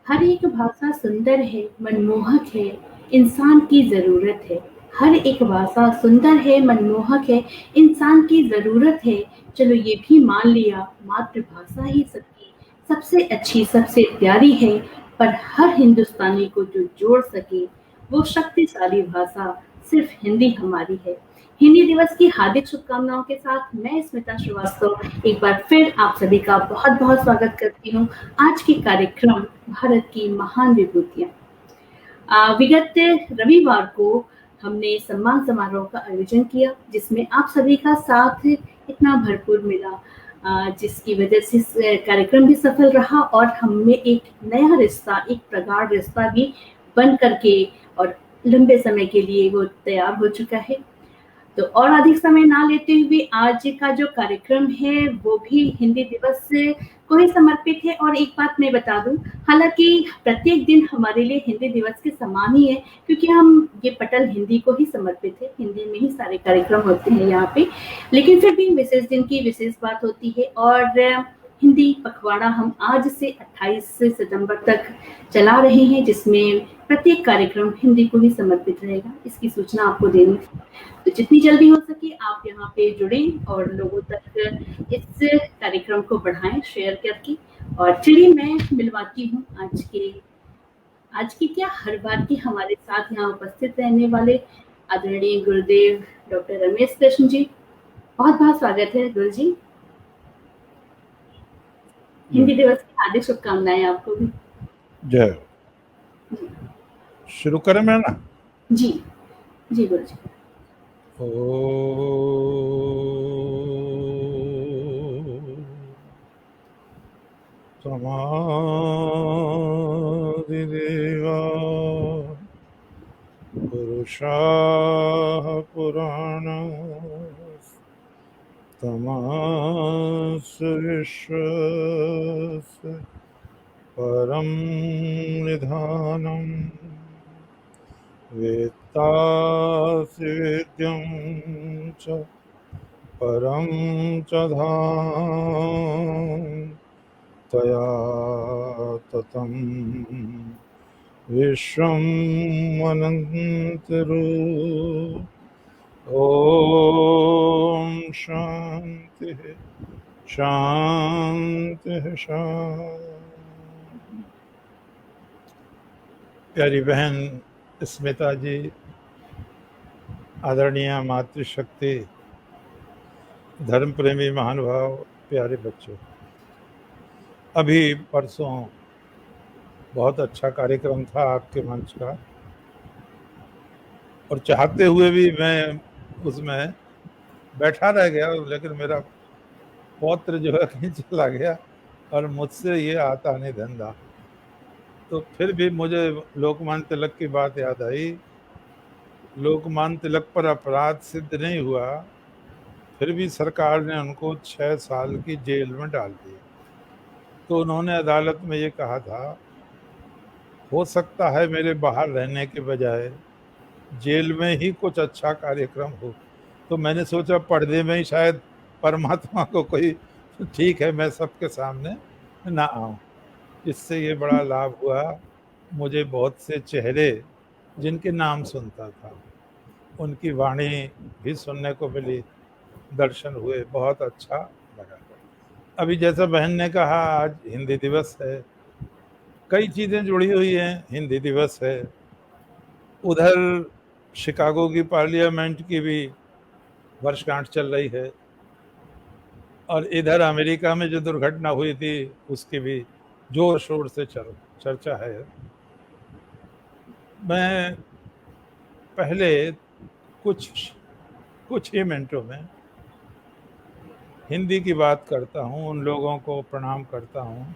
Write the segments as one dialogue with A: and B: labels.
A: हर एक भाषा सुंदर है, मनमोहक है, इंसान की ज़रूरत है। हर एक भाषा सुंदर है, मनमोहक है, इंसान की ज़रूरत है। चलो ये भी मान लिया, मातृभाषा ही सबकी सबसे अच्छी, सबसे प्यारी है। पर हर हिंदुस्तानी को जो जोड़ सके, वो शक्तिशाली भाषा सिर्फ हिंदी हमारी है। हिंदी दिवस की हार्दिक शुभकामनाओं के साथ मैं स्मिता श्रीवास्तव एक बार फिर आप सभी का बहुत-बहुत स्वागत करती हूँ आज के कार्यक्रम भारत की महान विभूतियाँ। विगत रविवार को हमने सम्मान समारोह का आयोजन किया जिसमें आप सभी का साथ इतना भरपूर मिला, जिसकी वजह से कार्यक्रम भी सफल रहा और हमें एक नया रिश्ता, एक प्रगाढ़ रिश्ता भी बन करके और लंबे समय के लिए वो तैयार हो चुका है। तो और अधिक समय ना लेते हुए आज का जो कार्यक्रम है वो भी हिंदी दिवस को ही समर्पित है। और एक बात मैं बता दूं, हालांकि प्रत्येक दिन हमारे लिए हिंदी दिवस के समान ही है, क्योंकि हम ये पटल हिंदी को ही समर्पित है, हिंदी में ही सारे कार्यक्रम होते हैं यहाँ पे। लेकिन फिर भी विशेष दिन की विशेष बात होती है और हिंदी पखवाड़ा हम आज से 28 सितंबर तक चला रहे हैं, जिसमें प्रत्येक कार्यक्रम हिंदी को ही समर्पित रहेगा। इसकी सूचना आपको देनी थी, तो जितनी जल्दी हो सके आप यहाँ पे जुड़ें और लोगों तक इस कार्यक्रम को बढ़ाएं शेयर करके। और चलिए मैं मिलवाती हूँ आज के क्या हर बार की हमारे साथ यहाँ उपस्थित रहने वाले आदरणीय गुरुदेव डॉक्टर रमेश कृष्ण जी। बहुत बहुत स्वागत है गुरु जी। हिंदी दिवस की हार्दिक शुभकामनाएं आपको भी।
B: जय हो। शुरू करें मैं ना?
A: जी जी गुरु जी।
B: समाधिदेवा पुरुषाः पुराणस्तमस्य विश्वस्य परं निधानम् वेत्तासि वेद्यं च परं च धाम त्वया ततं विश्वम् अनन्तरूप। ॐ शान्तिः शान्तिः शान्तिः। प्यारी बहन स्मिता जी, आदरणीय मातृशक्ति, धर्म प्रेमी महानुभाव, प्यारे बच्चों, अभी परसों बहुत अच्छा कार्यक्रम था आपके मंच का, और चाहते हुए भी मैं उसमें बैठा रह गया, लेकिन मेरा पौत्र जो है कहीं चला गया और मुझसे ये आता नहीं धंधा। तो फिर भी मुझे लोकमान्य तिलक की बात याद आई। लोकमान्य तिलक पर अपराध सिद्ध नहीं हुआ, फिर भी सरकार ने उनको 6 साल की जेल में डाल दिया। तो उन्होंने अदालत में ये कहा था, हो सकता है मेरे बाहर रहने के बजाय जेल में ही कुछ अच्छा कार्यक्रम हो। तो मैंने सोचा पर्दे में ही शायद परमात्मा को कोई ठीक है, मैं सबके सामने ना आऊं। इससे ये बड़ा लाभ हुआ, मुझे बहुत से चेहरे जिनके नाम सुनता था उनकी वाणी भी सुनने को मिली, दर्शन हुए, बहुत अच्छा लगा। अभी जैसा बहन ने कहा, आज हिंदी दिवस है, कई चीज़ें जुड़ी हुई हैं। हिंदी दिवस है, उधर शिकागो की पार्लियामेंट की भी वर्षगांठ चल रही है, और इधर अमेरिका में जो दुर्घटना हुई थी उसकी भी जोर शोर से चर्चा है। मैं पहले कुछ ही मिनटों में हिंदी की बात करता हूँ, उन लोगों को प्रणाम करता हूँ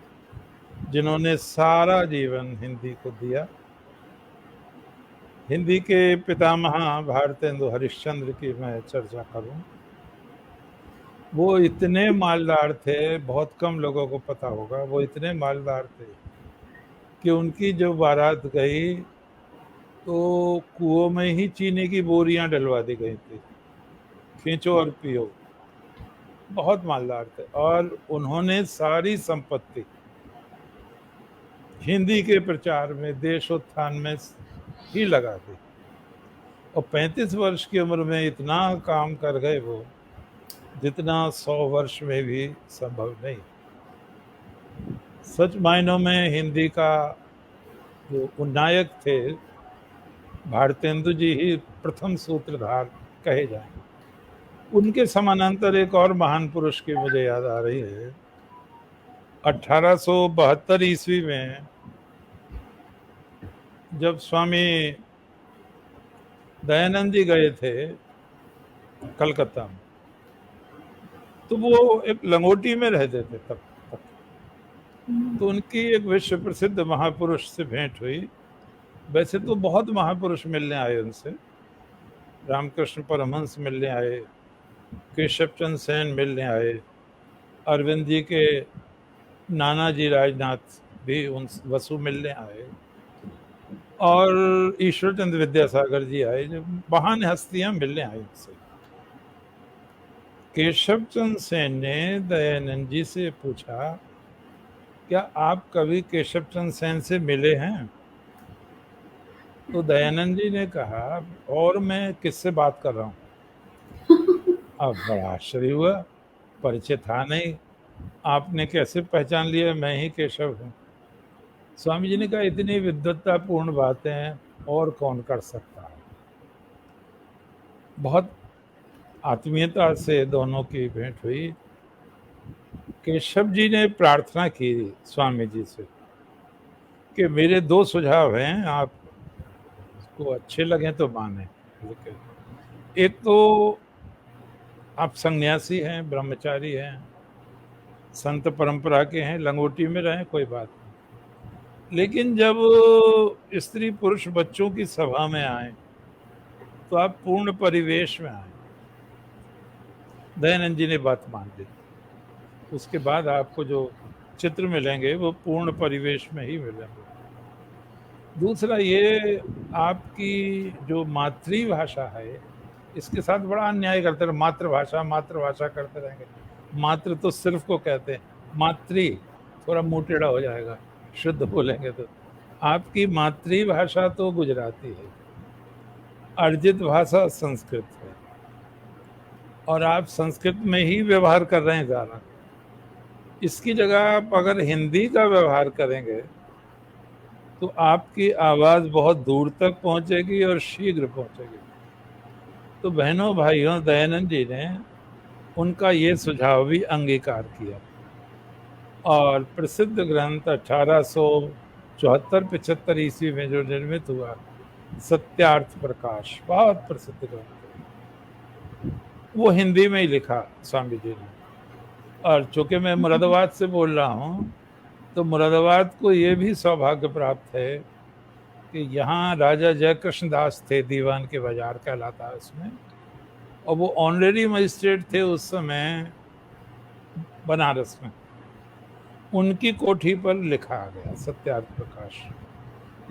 B: जिन्होंने सारा जीवन हिंदी को दिया। हिंदी के पितामह भारतेंदु हरिश्चंद्र की मैं चर्चा करूं, वो इतने मालदार थे, बहुत कम लोगों को पता होगा, वो इतने मालदार थे कि उनकी जो बारात गई तो कुओं में ही चीनी की बोरियां डलवा दी गई थी, खींचो और पियो। बहुत मालदार थे, और उन्होंने सारी संपत्ति हिंदी के प्रचार में, देशोत्थान में ही लगा दी। और 35 वर्ष की उम्र में इतना काम कर गए वो, जितना 100 वर्ष में भी संभव नहीं। सच मायनों में हिंदी का जो नायक थे, भारतेंदु जी ही प्रथम सूत्रधार कहे जाए। उनके समानांतर एक और महान पुरुष की मुझे याद आ रही है। 1872 ईस्वी में जब स्वामी दयानंद जी गए थे कलकत्ता में, तो वो एक लंगोटी में रहते थे तब तक। तो उनकी एक विश्व प्रसिद्ध महापुरुष से भेंट हुई। वैसे तो बहुत महापुरुष मिलने आए उनसे, रामकृष्ण परमहंस मिलने आए, केशव चंद्र सेन मिलने आए, अरविंद जी के नाना जी राजनाथ भी उन वसु मिलने आए, और ईश्वर चंद्र विद्यासागर जी आए, जो महान हस्तियां मिलने आई उनसे। केशव चंद्र सेन ने दयानंद जी से पूछा, क्या आप कभी केशव चंद्र सेन से मिले हैं? तो दयानंद जी ने कहा, और मैं किससे बात कर रहा हूँ। अब बड़ा आश्चर्य हुआ, परिचय था नहीं, आपने कैसे पहचान लिया मैं ही केशव हूँ? स्वामी जी ने कहा, इतनी विद्वत्तापूर्ण बातें और कौन कर सकता है। बहुत आत्मीयता से दोनों की भेंट हुई। केशव जी ने प्रार्थना की स्वामी जी से कि मेरे 2 सुझाव हैं, आपको अच्छे लगे तो माने। एक तो आप सन्यासी हैं, ब्रह्मचारी हैं, संत परंपरा के हैं, लंगोटी में रहें, कोई बात नहीं, लेकिन जब स्त्री पुरुष बच्चों की सभा में आए तो आप पूर्ण परिवेश में आए। दयानंद जी ने बात मान ली। उसके बाद आपको जो चित्र मिलेंगे वो पूर्ण परिवेश में ही मिलेंगे। दूसरा ये, आपकी जो मातृभाषा है, इसके साथ बड़ा अन्याय करते रहे, मातृभाषा मातृभाषा करते रहेंगे। मातृ तो सिर्फ को कहते हैं, मातृ थोड़ा मुंह टेढ़ा हो जाएगा शुद्ध बोलेंगे तो। आपकी मातृभाषा तो गुजराती है, अर्जित भाषा संस्कृत है, और आप संस्कृत में ही व्यवहार कर रहे हैं ज़्यादा। इसकी जगह आप अगर हिंदी का व्यवहार करेंगे तो आपकी आवाज़ बहुत दूर तक पहुंचेगी और शीघ्र पहुंचेगी। तो बहनों भाइयों, दयानंद जी ने उनका ये सुझाव भी अंगीकार किया, और प्रसिद्ध ग्रंथ 1874-75 ईस्वी में जो निर्मित हुआ, सत्यार्थ प्रकाश, बहुत प्रसिद्ध ग्रंथ, वो हिंदी में ही लिखा स्वामी जी ने। और चूंकि मैं मुरादाबाद से बोल रहा हूँ, तो मुरादाबाद को ये भी सौभाग्य प्राप्त है कि यहाँ राजा जयकृष्ण दास थे, दीवान के बाजार कहलाता है उसमें, और वो ऑनरेरी मजिस्ट्रेट थे उस समय बनारस में। उनकी कोठी पर लिखा आ गया सत्यार्थ प्रकाश।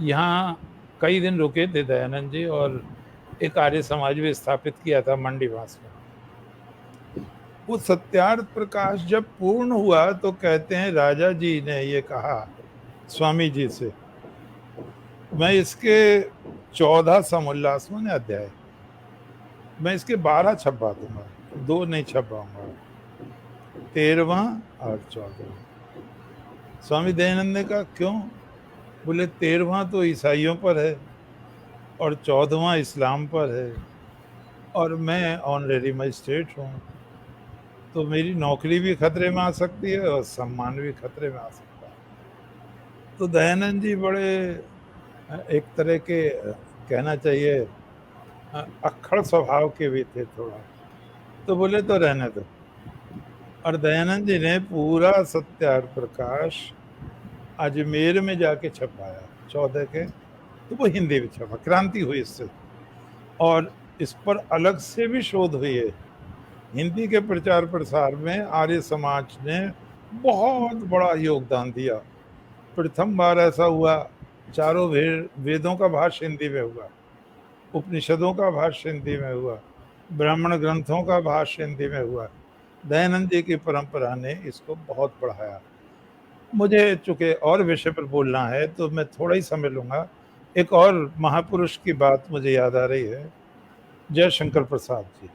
B: यहाँ कई दिन रुके थे दयानंद जी, और एक आर्य समाज भी स्थापित किया था मंडीवास में। वो सत्यार्थ प्रकाश जब पूर्ण हुआ तो कहते हैं राजा जी ने ये कहा स्वामी जी से, मैं इसके 14 समुल्लास माने अध्याय, मैं इसके 12 छपवा दूंगा, 2 नहीं छपवाऊंगा, 13वां और 14वां। स्वामी दयानंद ने कहा क्यों? बोले 13वां तो ईसाइयों पर है और 14वां इस्लाम पर है, और मैं ऑनरेरी मजिस्ट्रेट हूँ, तो मेरी नौकरी भी खतरे में आ सकती है और सम्मान भी खतरे में आ सकता है। तो दयानंद जी बड़े एक तरह के, कहना चाहिए, अक्खड़ स्वभाव के भी थे थोड़ा। तो बोले तो रहने दो। और दयानंद जी ने पूरा सत्यार्थ प्रकाश अजमेर में जाके छपवाया 14 के, तो वो हिंदी में छपा, क्रांति हुई इससे। और इस पर अलग से भी शोध हुई है। हिंदी के प्रचार प्रसार में आर्य समाज ने बहुत बड़ा योगदान दिया। प्रथम बार ऐसा हुआ, चारों वेदों का भाष्य हिंदी में हुआ, उपनिषदों का भाष्य हिंदी में हुआ, ब्राह्मण ग्रंथों का भाष्य हिंदी में हुआ। दयानंद जी की परंपरा ने इसको बहुत बढ़ाया। मुझे चूंकि और विषय पर बोलना है तो मैं थोड़ा ही समय लूंगा। एक और महापुरुष की बात मुझे याद आ रही है, जयशंकर प्रसाद जी।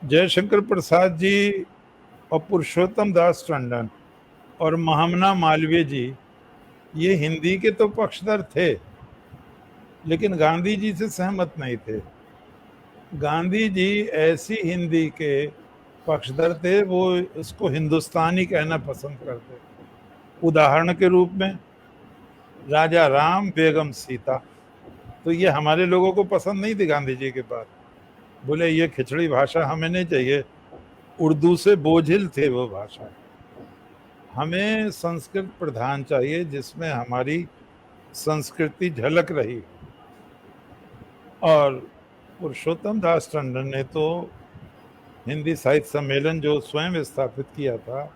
B: जयशंकर प्रसाद जी और पुरुषोत्तम दास टंडन और महामना मालवीय जी, ये हिंदी के तो पक्षधर थे, लेकिन गांधी जी से सहमत नहीं थे। गांधी जी ऐसी हिंदी के पक्षधर थे, वो इसको हिंदुस्तानी कहना पसंद करते। उदाहरण के रूप में राजा राम, बेगम सीता, तो ये हमारे लोगों को पसंद नहीं थी गांधी जी के पास। बोले ये खिचड़ी भाषा हमें नहीं चाहिए, उर्दू से बोझिल थे वो भाषा, हमें संस्कृत प्रधान चाहिए जिसमें हमारी संस्कृति झलक रही। और पुरुषोत्तम दास टंडन ने तो हिंदी साहित्य सम्मेलन जो स्वयं स्थापित किया था,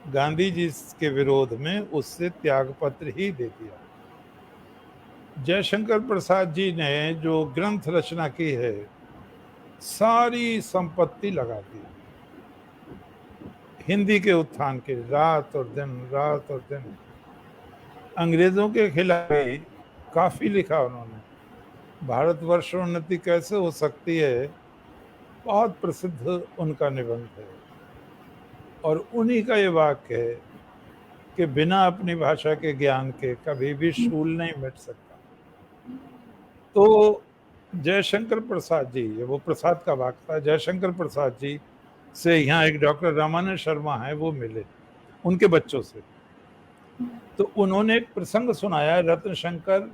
B: गांधी जी के विरोध में उससे त्यागपत्र ही दे दिया। जयशंकर प्रसाद जी ने जो ग्रंथ रचना की है, सारी संपत्ति लगा दी हिंदी के उत्थान के, रात और दिन। अंग्रेजों के खिलाफ भी काफी लिखा उन्होंने। भारतवर्ष उन्नति कैसे हो सकती है, बहुत प्रसिद्ध उनका निबंध है। और उन्हीं का ये वाक्य है कि बिना अपनी भाषा के ज्ञान के कभी भी शूल नहीं मिट सकता। तो जयशंकर प्रसाद जी, ये वो प्रसाद का वाक्य था, जयशंकर प्रसाद जी से यहाँ एक डॉक्टर रामानंद शर्मा है, वो मिले उनके बच्चों से। तो उन्होंने एक प्रसंग सुनाया, रत्न शंकर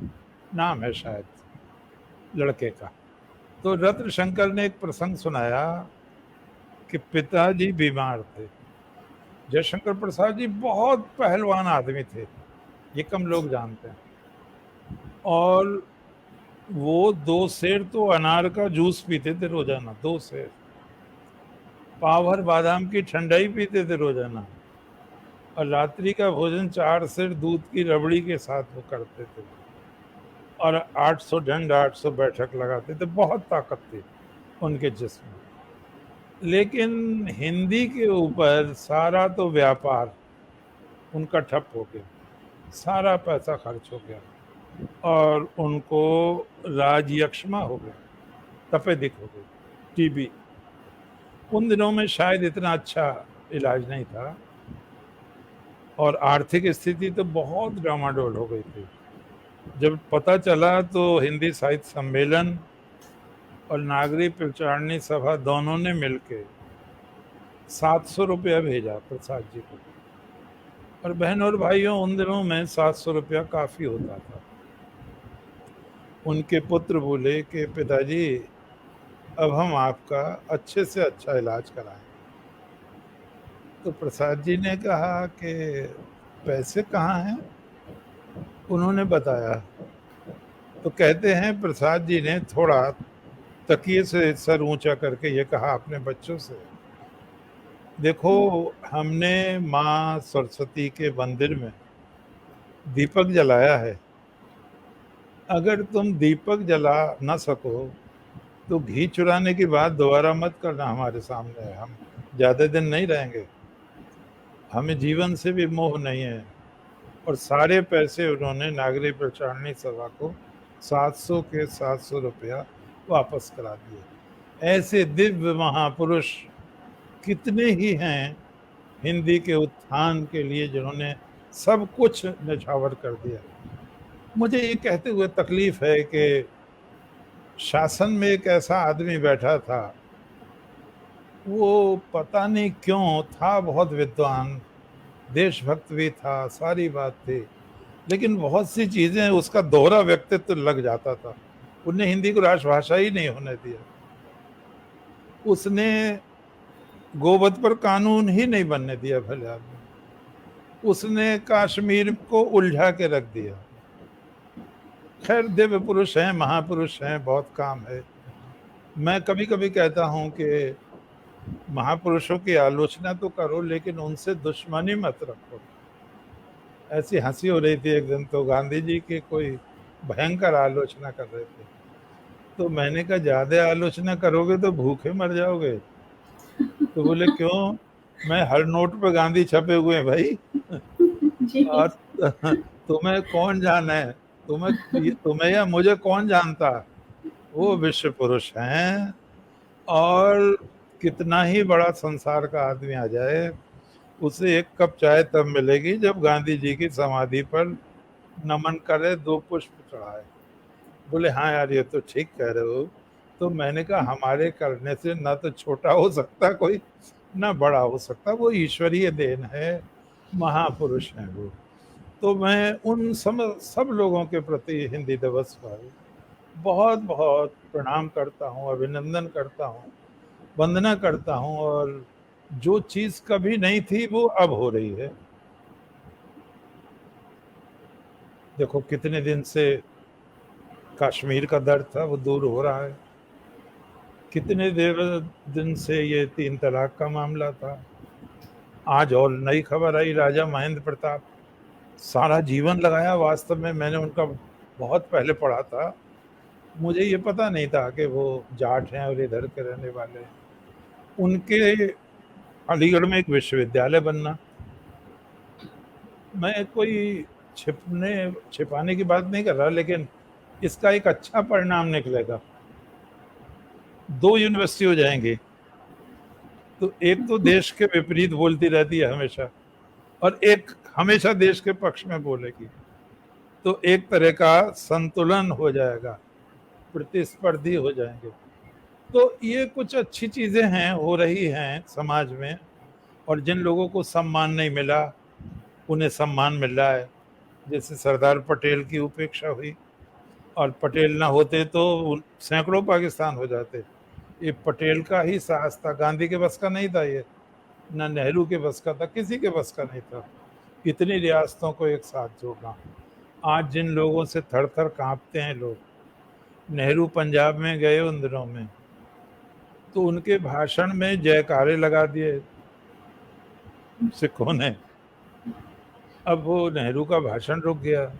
B: नाम है शायद लड़के का। तो रत्न शंकर ने एक प्रसंग सुनाया कि पिताजी बीमार थे। जयशंकर प्रसाद जी बहुत पहलवान आदमी थे, ये कम लोग जानते हैं। और वो 2 सेर तो अनार का जूस पीते थे रोजाना, 2 सेर। पावर बादाम की ठंडाई पीते थे रोजाना। और रात्रि का भोजन 4 सेर दूध की रबड़ी के साथ वो करते थे। और 800 दंड 800 बैठक लगाते थे, बहुत ताकत थी उनके जिस्म में। लेकिन हिंदी के ऊपर सारा तो व्यापार उनका ठप हो गया, सारा पैसा खर्च हो गया और उनको राजयक्ष्मा हो गया, तपेदिक हो गई, टीबी। उन दिनों में शायद इतना अच्छा इलाज नहीं था और आर्थिक स्थिति तो बहुत डामाडोल हो गई थी। जब पता चला तो हिंदी साहित्य सम्मेलन और नागरिक प्रचारणी सभा दोनों ने मिलकर 700 रुपया भेजा प्रसाद जी को। और बहन और भाइयों, उन दिनों में 700 रुपया काफी होता था। उनके पुत्र बोले कि पिताजी, अब हम आपका अच्छे से अच्छा इलाज कराएं। तो प्रसाद जी ने कहा कि पैसे कहाँ हैं? उन्होंने बताया। तो कहते हैं प्रसाद जी ने थोड़ा तकिए से सर ऊंचा करके ये कहा अपने बच्चों से, देखो हमने माँ सरस्वती के मंदिर में दीपक जलाया है, अगर तुम दीपक जला न सको तो घी चुराने की बात दोबारा मत करना हमारे सामने, हम ज़्यादा दिन नहीं रहेंगे, हमें जीवन से भी मोह नहीं है। और सारे पैसे उन्होंने नागरिक प्रचारणी सभा को 700 के 700 रुपया वापस करा दिए। ऐसे दिव्य महापुरुष कितने ही हैं हिंदी के उत्थान के लिए जिन्होंने सब कुछ न्यौछावर कर दिया। मुझे ये कहते हुए तकलीफ है कि शासन में एक ऐसा आदमी बैठा था, वो पता नहीं क्यों था बहुत विद्वान, देशभक्त भी था, सारी बात थी, लेकिन बहुत सी चीजें उसका दोहरा व्यक्तित्व लग जाता था। उन्हें हिंदी को राष्ट्रभाषा ही नहीं होने दिया। उसने गोवध पर कानून ही नहीं बनने दिया भले आदमी। उसने कश्मीर को उलझा के रख दिया। खैर, दिव्य पुरुष हैं, महापुरुष हैं, बहुत काम है। मैं कभी कभी कहता हूं कि महापुरुषों की आलोचना तो करो, लेकिन उनसे दुश्मनी मत रखो। ऐसी हंसी हो रही थी एक दिन, तो गांधी जी की कोई भयंकर आलोचना कर रहे थे, तो मैंने कहा ज्यादा आलोचना करोगे तो भूखे मर जाओगे। तो बोले क्यों? मैं हर नोट पे गांधी छपे हुए हैं भाई।
A: जी।
B: और तुम्हें कौन जाने, तुम्हें या मुझे कौन जानता, वो विश्व पुरुष हैं। और कितना ही बड़ा संसार का आदमी आ जाए, उसे एक कप चाय तब मिलेगी जब गांधी जी की समाधि पर नमन करे, 2 पुष्प चढ़ाए। बोले हाँ यार, ये तो ठीक कह रहे हो। तो मैंने कहा हमारे करने से ना तो छोटा हो सकता कोई, ना बड़ा हो सकता, वो ईश्वरीय देन है, महापुरुष हैं वो। तो मैं उन सब लोगों के प्रति हिंदी दिवस पर बहुत बहुत प्रणाम करता हूँ, अभिनंदन करता हूँ, वंदना करता हूँ। और जो चीज कभी नहीं थी वो अब हो रही है। देखो कितने दिन से कश्मीर का दर्द था, वो दूर हो रहा है। कितने दिन से ये 3 तलाक का मामला था। आज और नई खबर आई, राजा महेंद्र प्रताप, सारा जीवन लगाया। वास्तव में मैंने उनका बहुत पहले पढ़ा था, मुझे ये पता नहीं था कि वो जाट हैं और इधर के रहने वाले हैं। उनके अलीगढ़ में एक विश्वविद्यालय बनना, मैं कोई छिपाने की बात नहीं कर रहा, लेकिन इसका एक अच्छा परिणाम निकलेगा। 2 यूनिवर्सिटी हो जाएंगी, तो एक तो देश के विपरीत बोलती रहती है हमेशा, और एक हमेशा देश के पक्ष में बोलेगी। तो एक तरह का संतुलन हो जाएगा, प्रतिस्पर्धी हो जाएंगे। तो ये कुछ अच्छी चीजें हैं, हो रही हैं समाज में। और जिन लोगों को सम्मान नहीं मिला, उन्हें सम्मान मिल रहा है। जैसे सरदार पटेल की उपेक्षा हुई, और पटेल ना होते तो सैकड़ों पाकिस्तान हो जाते। ये पटेल का ही साहस था, गांधी के बस का नहीं था ये, ना नेहरू के बस का था, किसी के बस का नहीं था इतनी रियासतों को एक साथ जोड़ना। आज जिन लोगों से थर थर कांपते हैं लोग, नेहरू पंजाब में गए उन दिनों में, तो उनके भाषण में जयकारे लगा दिए सिखों ने। अब वो नेहरू का भाषण रुक गया।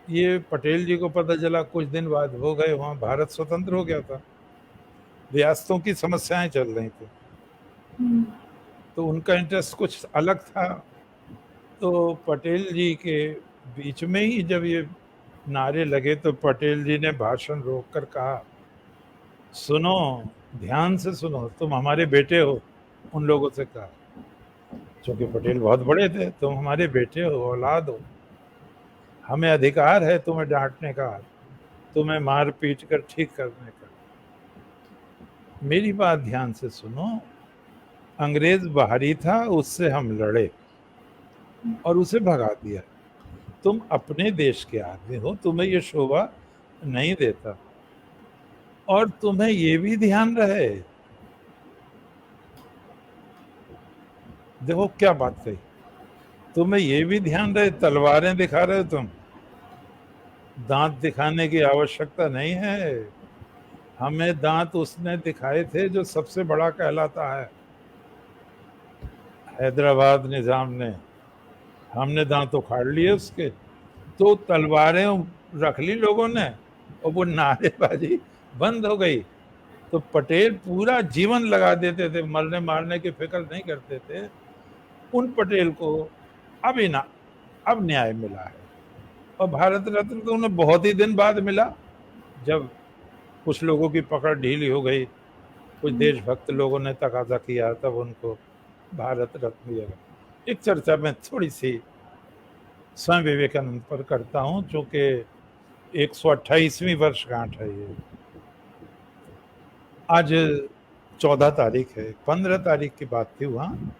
B: ये पटेल जी को पता चला कुछ दिन बाद, हो गए वहाँ भारत स्वतंत्र हो गया था, रियासतों की समस्याएं चल रही थी, तो उनका इंटरेस्ट कुछ अलग था। तो पटेल जी के बीच में ही जब ये नारे लगे, तो पटेल जी ने भाषण रोककर कहा, सुनो, ध्यान से सुनो, तुम हमारे बेटे हो। उन लोगों से कहा, क्योंकि पटेल बहुत बड़े थे, तुम हमारे बेटे हो, औलाद हो, हमें अधिकार है तुम्हें डांटने का, तुम्हें मार पीट कर ठीक करने का। मेरी बात ध्यान से सुनो, अंग्रेज बाहरी था, उससे हम लड़े और उसे भगा दिया। तुम अपने देश के आदमी हो, तुम्हें ये शोभा नहीं देता। और तुम्हें ये भी ध्यान रहे, देखो क्या बात कही, तुम्हें ये भी ध्यान रहे, तलवारें दिखा रहे हो तुम, दांत दिखाने की आवश्यकता नहीं है। हमें दांत उसने दिखाए थे जो सबसे बड़ा कहलाता है, हैदराबाद निजाम ने। हमने दांत उखाड़ लिए उसके, तो तलवारें रख ली लोगों ने, और वो नारेबाजी बंद हो गई। तो पटेल पूरा जीवन लगा देते थे, मरने मारने की फिक्र नहीं करते थे। उन पटेल को अब न्याय मिला है। और भारत रत्न तो उन्हें बहुत ही दिन बाद मिला, जब कुछ लोगों की पकड़ ढीली हो गई, कुछ देशभक्त लोगों ने तकाजा किया, तब उनको भारत रत्न दिया गया। एक चर्चा में थोड़ी सी स्वामी विवेकानंद पर करता हूँ, चूंकि 128वीं वर्षगांठ है ये। आज 14 तारीख है, 15 तारीख की बात थी वहाँ।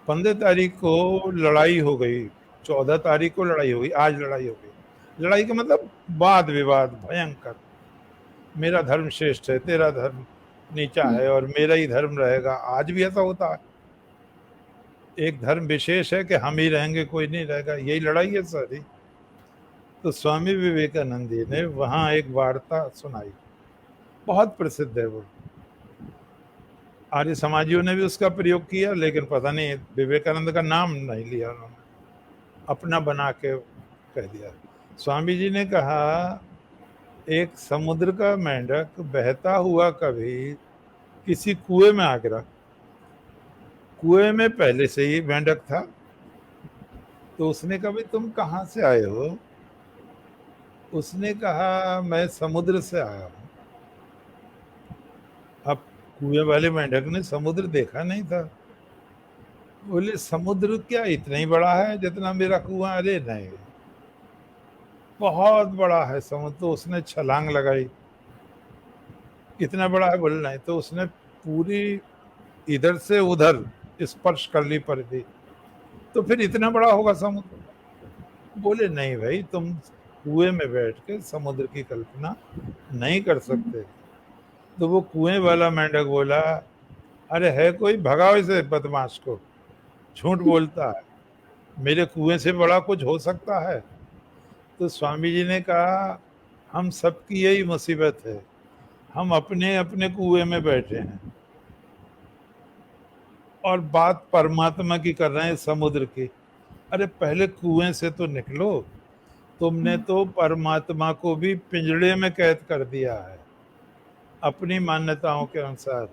B: 15 तारीख को लड़ाई हो गई, 14 तारीख को लड़ाई हो गई, आज लड़ाई हो गई। लड़ाई का मतलब वाद विवाद भयंकर, मेरा धर्म श्रेष्ठ है, तेरा धर्म नीचा है, और मेरा ही धर्म रहेगा। आज भी ऐसा होता है, एक धर्म विशेष है कि हम ही रहेंगे, कोई नहीं रहेगा, यही लड़ाई है सारी। तो स्वामी विवेकानंद जी ने वहाँ एक वार्ता सुनाई, बहुत प्रसिद्ध है वो। आर्य समाजियों ने भी उसका प्रयोग किया, लेकिन पता नहीं विवेकानंद का नाम नहीं लिया उन्होंने, अपना बना के कह दिया। स्वामी जी ने कहा, एक समुद्र का मेंढक बहता हुआ कभी किसी कुएं में आ गिरा। कुएं में पहले से ही मेंढक था, तो उसने कहा भाई तुम कहाँ से आए हो? उसने कहा मैं समुद्र से आया हूँ। अब कुएं वाले मेंढक ने समुद्र देखा नहीं था। बोले समुद्र क्या इतना ही बड़ा है जितना मेरा कुआं? अरे नहीं, बहुत बड़ा है समुद्र। तो उसने छलांग लगाई, इतना बड़ा है? बोले नहीं। तो उसने पूरी इधर से उधर स्पर्श कर ली पृथ्वी, तो फिर इतना बड़ा होगा समुद्र? बोले नहीं भाई, तुम कुएं में बैठ के समुद्र की कल्पना नहीं कर सकते। तो वो कुएं वाला मेंढक बोला, अरे है कोई, भगाओ इसे बदमाश को, झूठ बोलता है, मेरे कुएं से बड़ा कुछ हो सकता है? तो स्वामी जी ने कहा, हम सबकी यही मुसीबत है, हम अपने अपने कुएं में बैठे हैं और बात परमात्मा की कर रहे हैं, समुद्र की। अरे पहले कुएं से तो निकलो, तुमने तो परमात्मा को भी पिंजड़े में कैद कर दिया है अपनी मान्यताओं के अनुसार।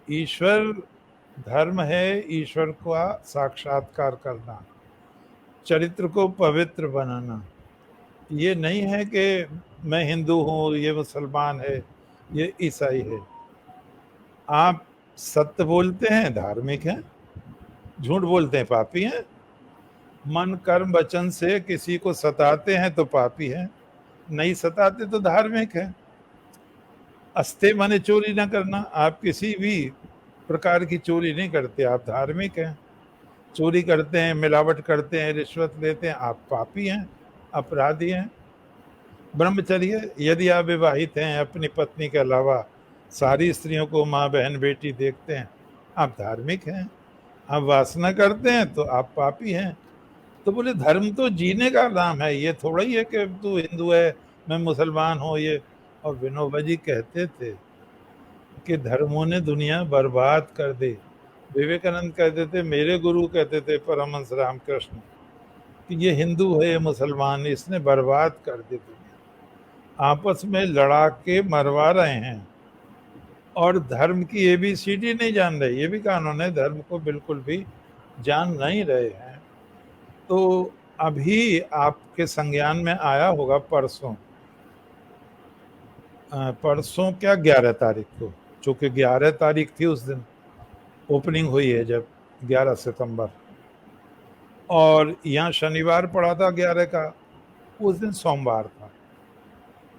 B: ईश्वर धर्म है ईश्वर का साक्षात्कार करना, चरित्र को पवित्र बनाना। ये नहीं है कि मैं हिंदू हूँ, ये मुसलमान है, ये ईसाई है। आप सत्य बोलते हैं धार्मिक हैं, झूठ बोलते हैं पापी हैं। मन कर्म वचन से किसी को सताते हैं तो पापी हैं, नहीं सताते तो धार्मिक है। अस्ते माने चोरी ना करना, आप किसी भी प्रकार की चोरी नहीं करते, आप धार्मिक हैं। चोरी करते हैं, मिलावट करते हैं, रिश्वत लेते हैं, आप पापी हैं, अपराधी हैं। ब्रह्मचर्य, यदि आप विवाहित हैं, अपनी पत्नी के अलावा सारी स्त्रियों को माँ बहन बेटी देखते हैं, आप धार्मिक हैं। आप वासना करते हैं तो आप पापी हैं। तो बोले धर्म तो जीने का नाम है, ये थोड़ा ही है कि तू हिंदू है मैं मुसलमान हूँ ये। और विनोबा जी कहते थे कि धर्मों ने दुनिया बर्बाद कर दी। विवेकानंद कहते थे, मेरे गुरु कहते थे परमहंस रामकृष्ण, कि ये हिंदू है ये मुसलमान, इसने बर्बाद कर दी दुनिया, आपस में लड़ा के मरवा रहे हैं और धर्म की ABCD नहीं जान रहे। ये भी कानून है, धर्म को बिल्कुल भी जान नहीं रहे हैं। तो अभी आपके संज्ञान में आया होगा परसों, परसों क्या 11 तारीख को, चूंकि 11 तारीख थी उस दिन ओपनिंग हुई है जब, 11 सितंबर, और यहाँ शनिवार पड़ा था 11 का, उस दिन सोमवार था।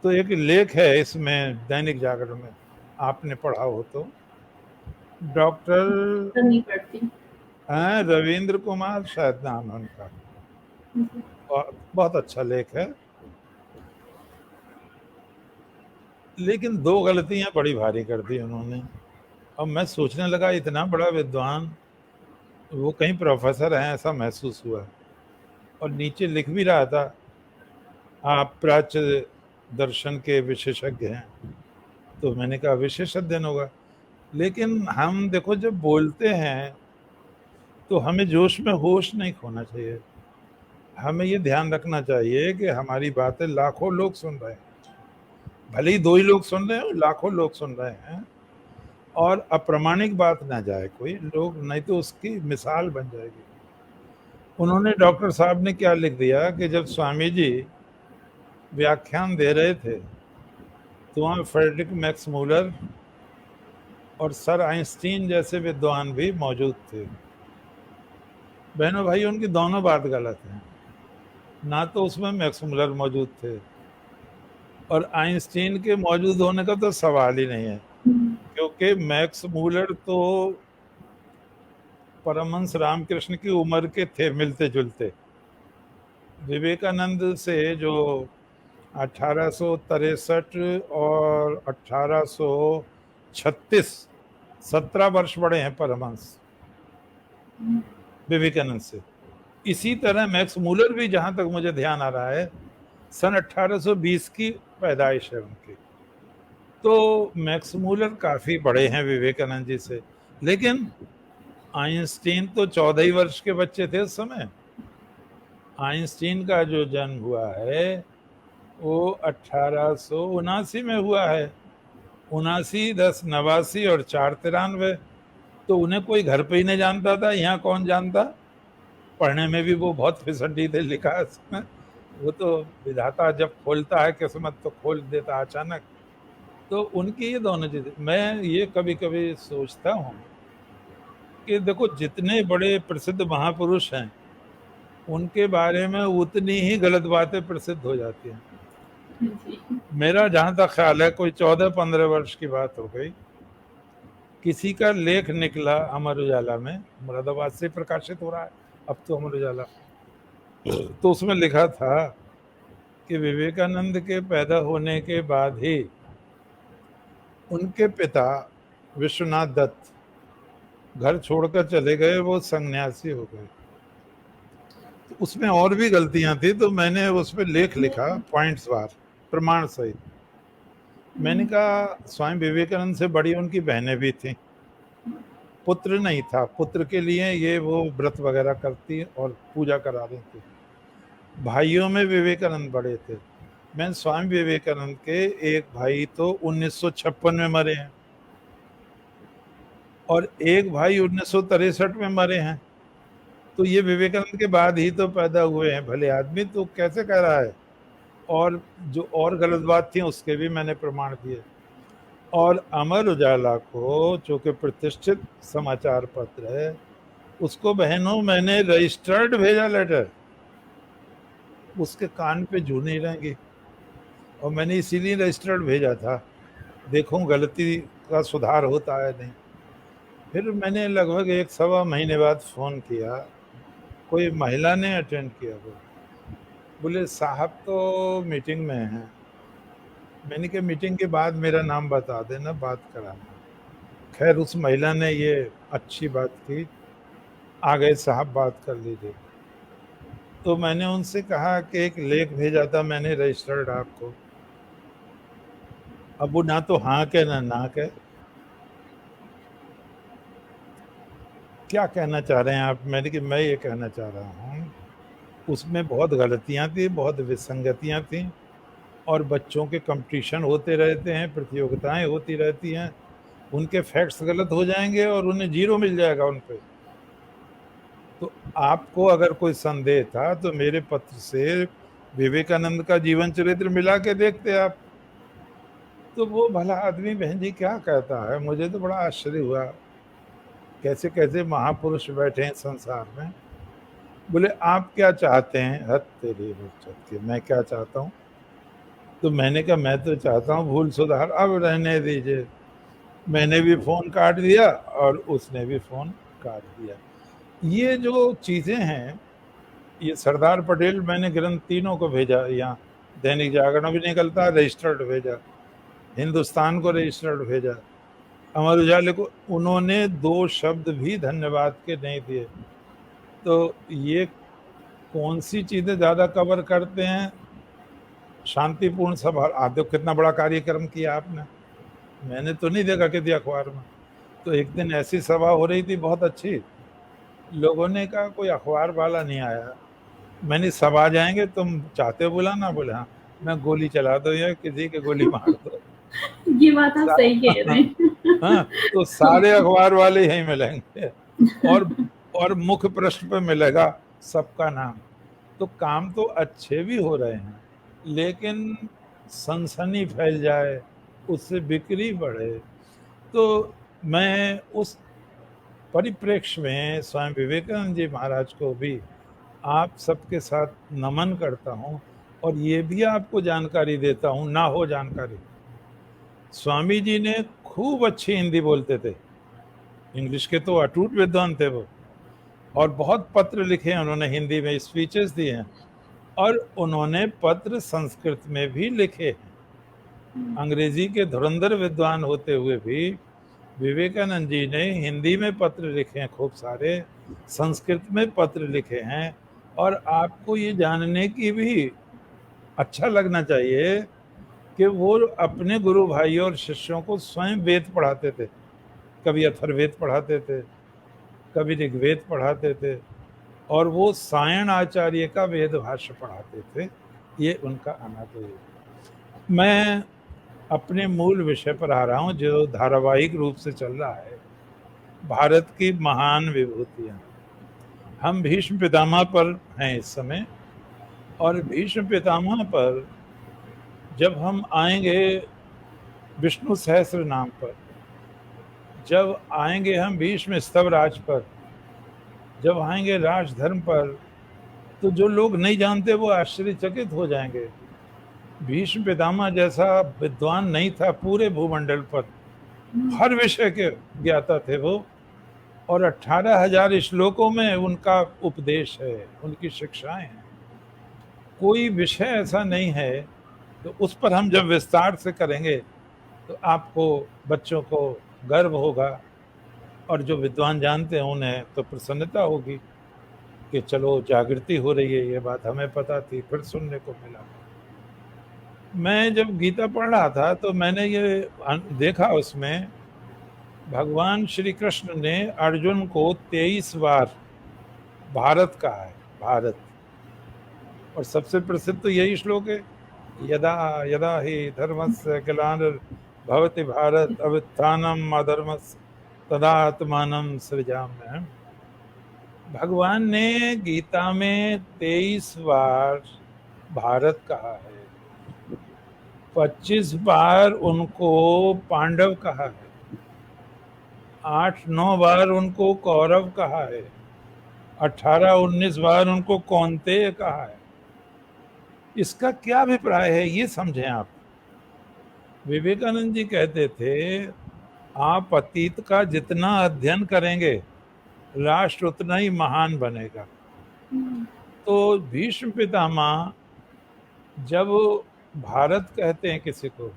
B: तो एक लेख है इसमें दैनिक जागरण में, आपने पढ़ा हो तो, डॉक्टर
A: नहीं पढ़ती।
B: रविंद्र कुमार शायद नाम है उनका, बहुत अच्छा लेख है। लेकिन दो गलतियां बड़ी भारी कर दी उन्होंने। अब मैं सोचने लगा, इतना बड़ा विद्वान, वो कहीं प्रोफेसर हैं ऐसा महसूस हुआ। और नीचे लिख भी रहा था, आप प्राच्य दर्शन के विशेषज्ञ हैं। तो मैंने कहा विशेष अध्ययन होगा। लेकिन हम देखो जब बोलते हैं तो हमें जोश में होश नहीं खोना चाहिए। हमें ये ध्यान रखना चाहिए कि हमारी बातें लाखों लोग सुन रहे हैं, भले ही 2 ही लोग सुन रहे हैं, लाखों लोग सुन रहे हैं। और अप्रामाणिक बात ना जाए कोई लोग, नहीं तो उसकी मिसाल बन जाएगी। उन्होंने, डॉक्टर साहब ने क्या लिख दिया कि जब स्वामी जी व्याख्यान दे रहे थे तो वहाँ फ्रेडरिक मैक्स मूलर और सर आइंस्टीन जैसे विद्वान भी मौजूद थे। बहनों भाई, उनकी दोनों बात गलत है। ना तो उसमें मैक्स मूलर मौजूद थे और आइंस्टीन के मौजूद होने का तो सवाल ही नहीं है, क्योंकि मैक्स मूलर तो परमहंस रामकृष्ण की उम्र के थे, मिलते जुलते। विवेकानंद से जो 1863 और 1836, 17 वर्ष बड़े हैं परमहंस विवेकानंद से। इसी तरह मैक्स मूलर भी, जहां तक मुझे ध्यान आ रहा है, सन 1820 की पैदाइश है उनकी। तो मैक्स मूलर काफी बड़े हैं विवेकानंद जी से। लेकिन आइंस्टीन तो 14 ही वर्ष के बच्चे थे उस समय। आइंस्टीन का जो जन्म हुआ है वो 1879 में हुआ है। 79, 10, 89 और 4, 93। तो उन्हें कोई घर पे ही नहीं जानता था, यहाँ कौन जानता। पढ़ने में भी वो बहुत फिसड्डी लिखा है उसमें। वो तो विधाता जब खोलता है किस्मत तो खोल देता है अचानक। तो उनकी ये दोनों चीजें, मैं ये कभी कभी सोचता हूँ कि देखो जितने बड़े प्रसिद्ध महापुरुष हैं उनके बारे में उतनी ही गलत बातें प्रसिद्ध हो जाती हैं।
A: जी।
B: मेरा जहां तक ख्याल है कोई 14-15 वर्ष की बात हो गई, किसी का लेख निकला अमर उजाला में, मुरादाबाद से प्रकाशित हो रहा है अब तो अमर उजाला, तो उसमें लिखा था कि विवेकानंद के पैदा होने के बाद ही उनके पिता विश्वनाथ दत्त घर छोड़कर चले गए, वो सन्यासी हो गए। तो उसमें और भी गलतियां थी, तो मैंने उस पर लेख लिखा पॉइंट्स वार प्रमाण सहित। मैंने कहा स्वामी विवेकानंद से बड़ी उनकी बहनें भी थी, पुत्र नहीं था, पुत्र के लिए ये वो व्रत वगैरह करती और पूजा करा रही थी। भाइयों में विवेकानंद बड़े थे। मैं स्वामी विवेकानंद के एक भाई तो 1956 में मरे हैं और एक भाई 1963 में मरे हैं, तो ये विवेकानंद के बाद ही तो पैदा हुए हैं भले आदमी, तो कैसे कह रहा है। और जो और गलत बात थी उसके भी मैंने प्रमाण दिए। और अमर उजाला को जो कि प्रतिष्ठित समाचार पत्र है, उसको बहनों मैंने रजिस्टर्ड भेजा लेटर, उसके कान पे जू नहीं रहेंगी, और मैंने इसीलिए रजिस्टर्ड भेजा था, देखूं गलती का सुधार होता है नहीं। फिर मैंने लगभग 1-1.25 महीने बाद फ़ोन किया, कोई महिला ने अटेंड किया, वो बोले साहब तो मीटिंग में हैं। मैंने कहा मीटिंग के बाद मेरा नाम बता देना, बात कराना। खैर उस महिला ने ये अच्छी बात की, आ गए साहब बात कर लीजिए। तो मैंने उनसे कहा कि एक लेख भेजा था मैंने रजिस्टर्ड आपको, अब वो ना तो हाँ के ना के, क्या कहना चाह रहे हैं आप। मैंने कि मैं ये कहना चाह रहा हूँ उसमें बहुत गलतियाँ थी, बहुत विसंगतियाँ थी, और बच्चों के कंपटीशन होते रहते हैं, प्रतियोगिताएं होती रहती हैं, उनके फैक्ट्स गलत हो जाएंगे और उन्हें 0 मिल जाएगा उन पे। तो आपको अगर कोई संदेह था तो मेरे पत्र से विवेकानंद का जीवन चरित्र मिला के देखते आप। तो वो भला आदमी बहन जी क्या कहता है, मुझे तो बड़ा आश्चर्य हुआ, कैसे कैसे महापुरुष बैठे हैं संसार में। बोले आप क्या चाहते हैं। हद तेरी बच्चे, मैं क्या चाहता हूँ। तो मैंने कहा मैं तो चाहता हूँ भूल सुधार, अब रहने दीजिए। मैंने भी फ़ोन काट दिया और उसने भी फ़ोन काट दिया। ये जो चीज़ें हैं, ये सरदार पटेल, मैंने ग्रंथ तीनों को भेजा, यहाँ दैनिक जागरण भी निकलता है रजिस्टर्ड भेजा, हिंदुस्तान को रजिस्टर्ड भेजा, अमर उजाले को उन्होंने 2 शब्द भी धन्यवाद के नहीं दिए। तो ये कौन सी चीज़ें ज़्यादा कवर करते हैं। शांतिपूर्ण सभा, आप देखो कितना बड़ा कार्यक्रम किया आपने, मैंने तो नहीं देखा किसी अखबार में। तो एक दिन ऐसी सभा हो रही थी बहुत अच्छी, लोगों ने कहा कोई अखबार वाला नहीं आया, मैंने सभा जाएंगे, तुम चाहते हो बुलाना। बोले हाँ, मैं गोली चला दो या किसी के गोली मार दो।
A: ये बात आप सही कह रहे हैं।
B: हाँ, तो सारे अखबार वाले यहीं मिलेंगे और मुख्य पृष्ठ पे मिलेगा सबका नाम। तो काम तो अच्छे भी हो रहे हैं, लेकिन सनसनी फैल जाए, उससे बिक्री बढ़े। तो मैं उस परिप्रेक्ष्य में स्वामी विवेकानंद जी महाराज को भी आप सबके साथ नमन करता हूँ, और ये भी आपको जानकारी देता हूँ, ना हो जानकारी, स्वामी जी ने खूब अच्छी हिंदी बोलते थे, इंग्लिश के तो अटूट विद्वान थे वो, और बहुत पत्र लिखे हैं उन्होंने, हिंदी में स्पीचेस दिए हैं, और उन्होंने पत्र संस्कृत में भी लिखे हैं। अंग्रेजी के धुरंधर विद्वान होते हुए भी विवेकानंद जी ने हिंदी में पत्र लिखे हैं खूब सारे, संस्कृत में पत्र लिखे हैं। और आपको ये जानने की भी अच्छा लगना चाहिए कि वो अपने गुरु भाई और शिष्यों को स्वयं वेद पढ़ाते थे, कभी अथर्ववेद पढ़ाते थे, कभी ऋग्वेद पढ़ाते थे, और वो सायण आचार्य का वेद भाष्य पढ़ाते थे। ये उनका अनादर है। मैं अपने मूल विषय पर आ रहा हूँ जो धारावाहिक रूप से चल रहा है, भारत की महान विभूतियाँ। हम भीष्म पितामह पर हैं इस समय, और भीष्म पितामह पर जब हम आएंगे विष्णु सहस्त्र नाम पर, जब आएंगे हम भीष्म स्तवराज पर, जब आएंगे राजधर्म पर, तो जो लोग नहीं जानते वो आश्चर्यचकित हो जाएंगे। भीष्म पितामह जैसा विद्वान नहीं था पूरे भूमंडल पर, हर विषय के ज्ञाता थे वो, और 18,000 श्लोकों में उनका उपदेश है, उनकी शिक्षाएं हैं। कोई विषय ऐसा नहीं है। तो उस पर हम जब विस्तार से करेंगे तो आपको, बच्चों को गर्व होगा, और जो विद्वान जानते हैं उन्हें तो प्रसन्नता होगी कि चलो जागृति हो रही है। ये बात हमें पता थी, फिर सुनने को मिला। मैं जब गीता पढ़ रहा था तो मैंने ये देखा, उसमें भगवान श्री कृष्ण ने अर्जुन को 23 बार भारत कहा है, भारत। और सबसे प्रसिद्ध तो यही श्लोक है, यदा यदा हि धर्मस्य ग्लानिर्भवति भारत अभ्युत्थानम् अधर्मस्य तदात्मानं सृजाम्यहम्। भगवान ने गीता में 23 बार भारत कहा है, 25 बार उनको पांडव कहा है, 8-9 बार उनको कौरव कहा है, 18-19 बार उनको कौन्तेय कहा है। इसका क्या अभिप्राय है ये समझें आप। विवेकानंद जी कहते थे, आप अतीत का जितना अध्ययन करेंगे राष्ट्र उतना ही महान बनेगा। तो भीष्म पितामह जब भारत कहते हैं किसी को,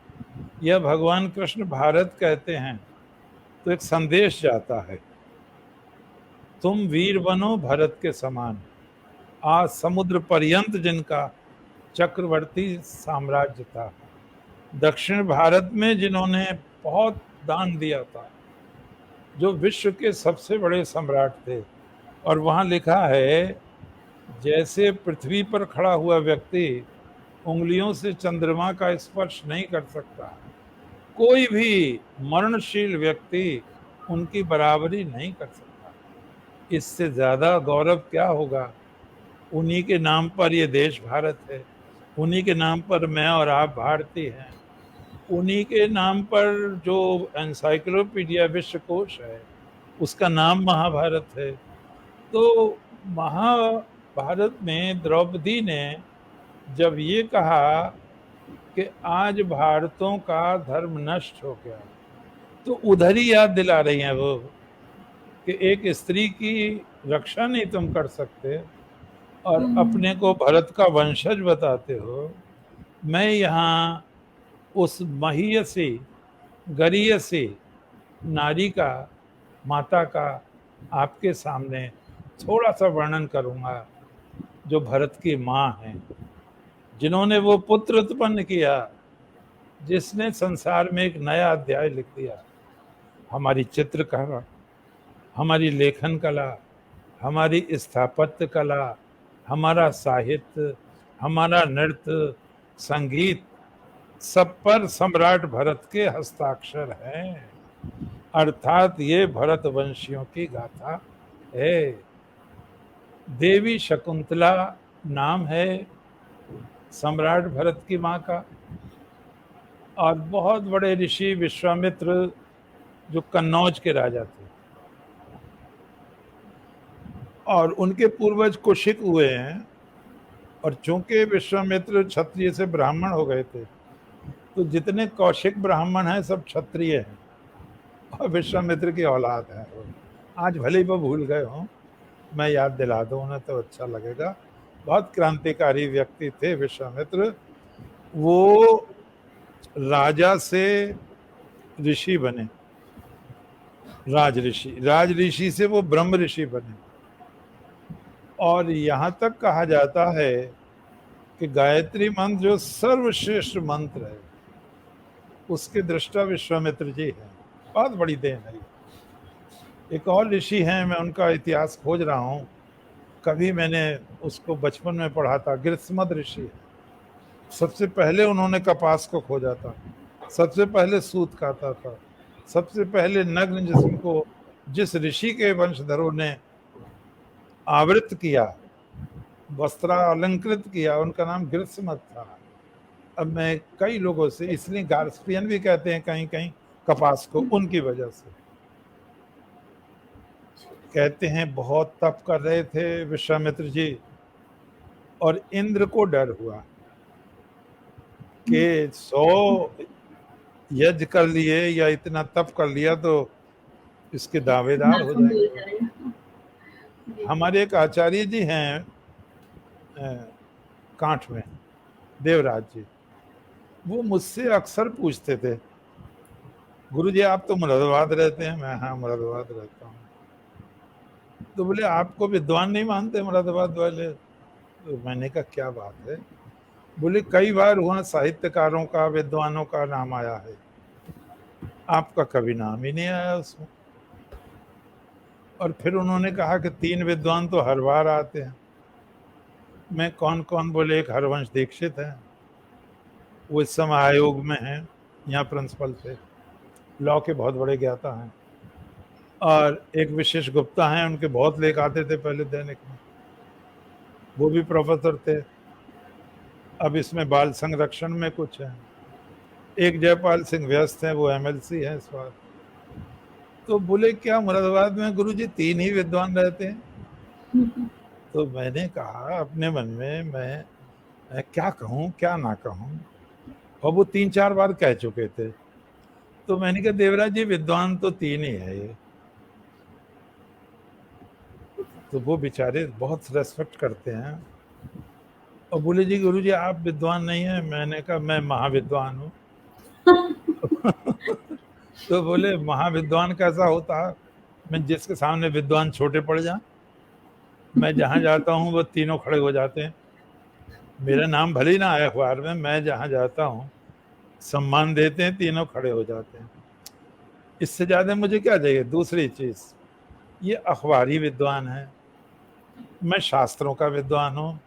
B: या भगवान कृष्ण भारत कहते हैं, तो एक संदेश जाता है, तुम वीर बनो भरत के समान। आज समुद्र पर्यंत जिनका चक्रवर्ती साम्राज्य था, दक्षिण भारत में जिन्होंने बहुत दान दिया था, जो विश्व के सबसे बड़े सम्राट थे। और वहाँ लिखा है, जैसे पृथ्वी पर खड़ा हुआ व्यक्ति उंगलियों से चंद्रमा का स्पर्श नहीं कर सकता, कोई भी मरणशील व्यक्ति उनकी बराबरी नहीं कर सकता। इससे ज्यादा गौरव क्या होगा। उन्हीं के नाम पर ये देश भारत है, उन्हीं के नाम पर मैं और आप भारतीय हैं, उन्हीं के नाम पर जो एनसाइक्लोपीडिया विश्वकोश है उसका नाम महाभारत है। तो महाभारत में द्रौपदी ने जब ये कहा कि आज भारतों का धर्म नष्ट हो गया, तो उधर ही याद दिला रही हैं वो कि एक स्त्री की रक्षा नहीं तुम कर सकते और अपने को भरत का वंशज बताते हो। मैं यहाँ उस महीयसी गरीयसी नारी का, माता का आपके सामने थोड़ा सा वर्णन करूँगा, जो भरत की माँ हैं, जिन्होंने वो पुत्र उत्पन्न किया जिसने संसार में एक नया अध्याय लिख दिया। हमारी चित्रकला, हमारी लेखन कला, हमारी स्थापत्य कला, हमारा साहित्य, हमारा नृत्य, संगीत, सब पर सम्राट भरत के हस्ताक्षर हैं। अर्थात ये भरत वंशियों की गाथा है। देवी शकुंतला नाम है सम्राट भरत की माँ का। और बहुत बड़े ऋषि विश्वामित्र जो कन्नौज के राजा थे, और उनके पूर्वज कुशिक हुए हैं। और चूंकि विश्वामित्र क्षत्रिय से ब्राह्मण हो गए थे, तो जितने कौशिक ब्राह्मण हैं सब क्षत्रिय हैं और विश्वामित्र की औलाद है। आज भले ही वो भूल गए हों, मैं याद दिला दूं उन्हें तो अच्छा लगेगा। बहुत क्रांतिकारी व्यक्ति थे विश्वामित्र। वो राजा से ऋषि बने, राज ऋषि से वो ब्रह्म ऋषि बने। और यहाँ तक कहा जाता है कि गायत्री मंत्र जो सर्वश्रेष्ठ मंत्र है, उसके दृष्टा विश्वामित्र जी हैं। बहुत बड़ी देन है। एक और ऋषि हैं, मैं उनका इतिहास खोज रहा हूँ, कभी मैंने उसको बचपन में पढ़ा था। गृत्समद ऋषि है। सबसे पहले उन्होंने कपास को खोजा था, सबसे पहले सूत काता था, सबसे पहले नग्न जिस्म को जिस ऋषि के वंशधरों ने आवृत किया, वस्त्रालंकृत किया, उनका नाम ग्रीष्मत था। अब मैं कई लोगों से, इसलिए गार्स्पियन भी कहते हैं कहीं कहीं कपास को, उनकी वजह से कहते हैं बहुत तप कर रहे थे विश्वामित्र जी, और इंद्र को डर हुआ कि 100 यज्ञ कर लिए या इतना तप कर लिया तो इसके दावेदार हो
A: नाखून धुल
B: जाएंगे।
A: जाएगा। जी।
B: हमारे एक आचार्य जी हैं कांठ में, देवराज जी, वो मुझसे अक्सर पूछते थे, गुरुजी आप तो मुरादाबाद रहते हैं? मैं हाँ मुरादाबाद रहता हूँ। तो बोले आपको विद्वान नहीं मानते मुरादाबाद वाले? तो मैंने कहा क्या बात है? बोले कई बार वहाँ साहित्यकारों का, विद्वानों का नाम आया है, आपका कभी नाम ही नहीं आया उसमें। और फिर उन्होंने कहा कि 3 विद्वान तो हर बार आते हैं। मैं कौन कौन? बोले एक हरवंश दीक्षित है, वो इस समय आयोग में हैं, यहाँ प्रिंसिपल थे, लॉ के बहुत बड़े ज्ञाता हैं। और एक विशेष गुप्ता हैं, उनके बहुत लेख आते थे पहले दैनिक में, वो भी प्रोफेसर थे। अब इसमें बाल संरक्षण में कुछ है। एक जयपाल सिंह व्यस्त हैं, वो एमएलसी हैं इस बार। तो बोले क्या मुरादाबाद में गुरुजी 3 ही विद्वान रहते हैं? तो मैंने कहा अपने मन में, मैं क्या कहूँ क्या ना कहूँ, और वो 3-4 बार कह चुके थे। तो मैंने कहा देवराज जी विद्वान तो 3 ही है ये। तो वो बेचारे बहुत रेस्पेक्ट करते हैं और बोले जी गुरुजी आप विद्वान नहीं है? मैंने कहा मैं महाविद्वान हूँ। तो बोले महाविद्वान कैसा होता है? मैं जिसके सामने विद्वान छोटे पड़ जाए, मैं जहाँ जाता हूँ वो तीनों खड़े हो जाते हैं। मेरा नाम भले ही ना आया अखबार में, मैं जहाँ जाता हूँ सम्मान देते हैं, तीनों खड़े हो जाते हैं। इससे ज्यादा मुझे क्या चाहिए? दूसरी चीज, ये अखबारी विद्वान है, मैं शास्त्रों का विद्वान हूँ,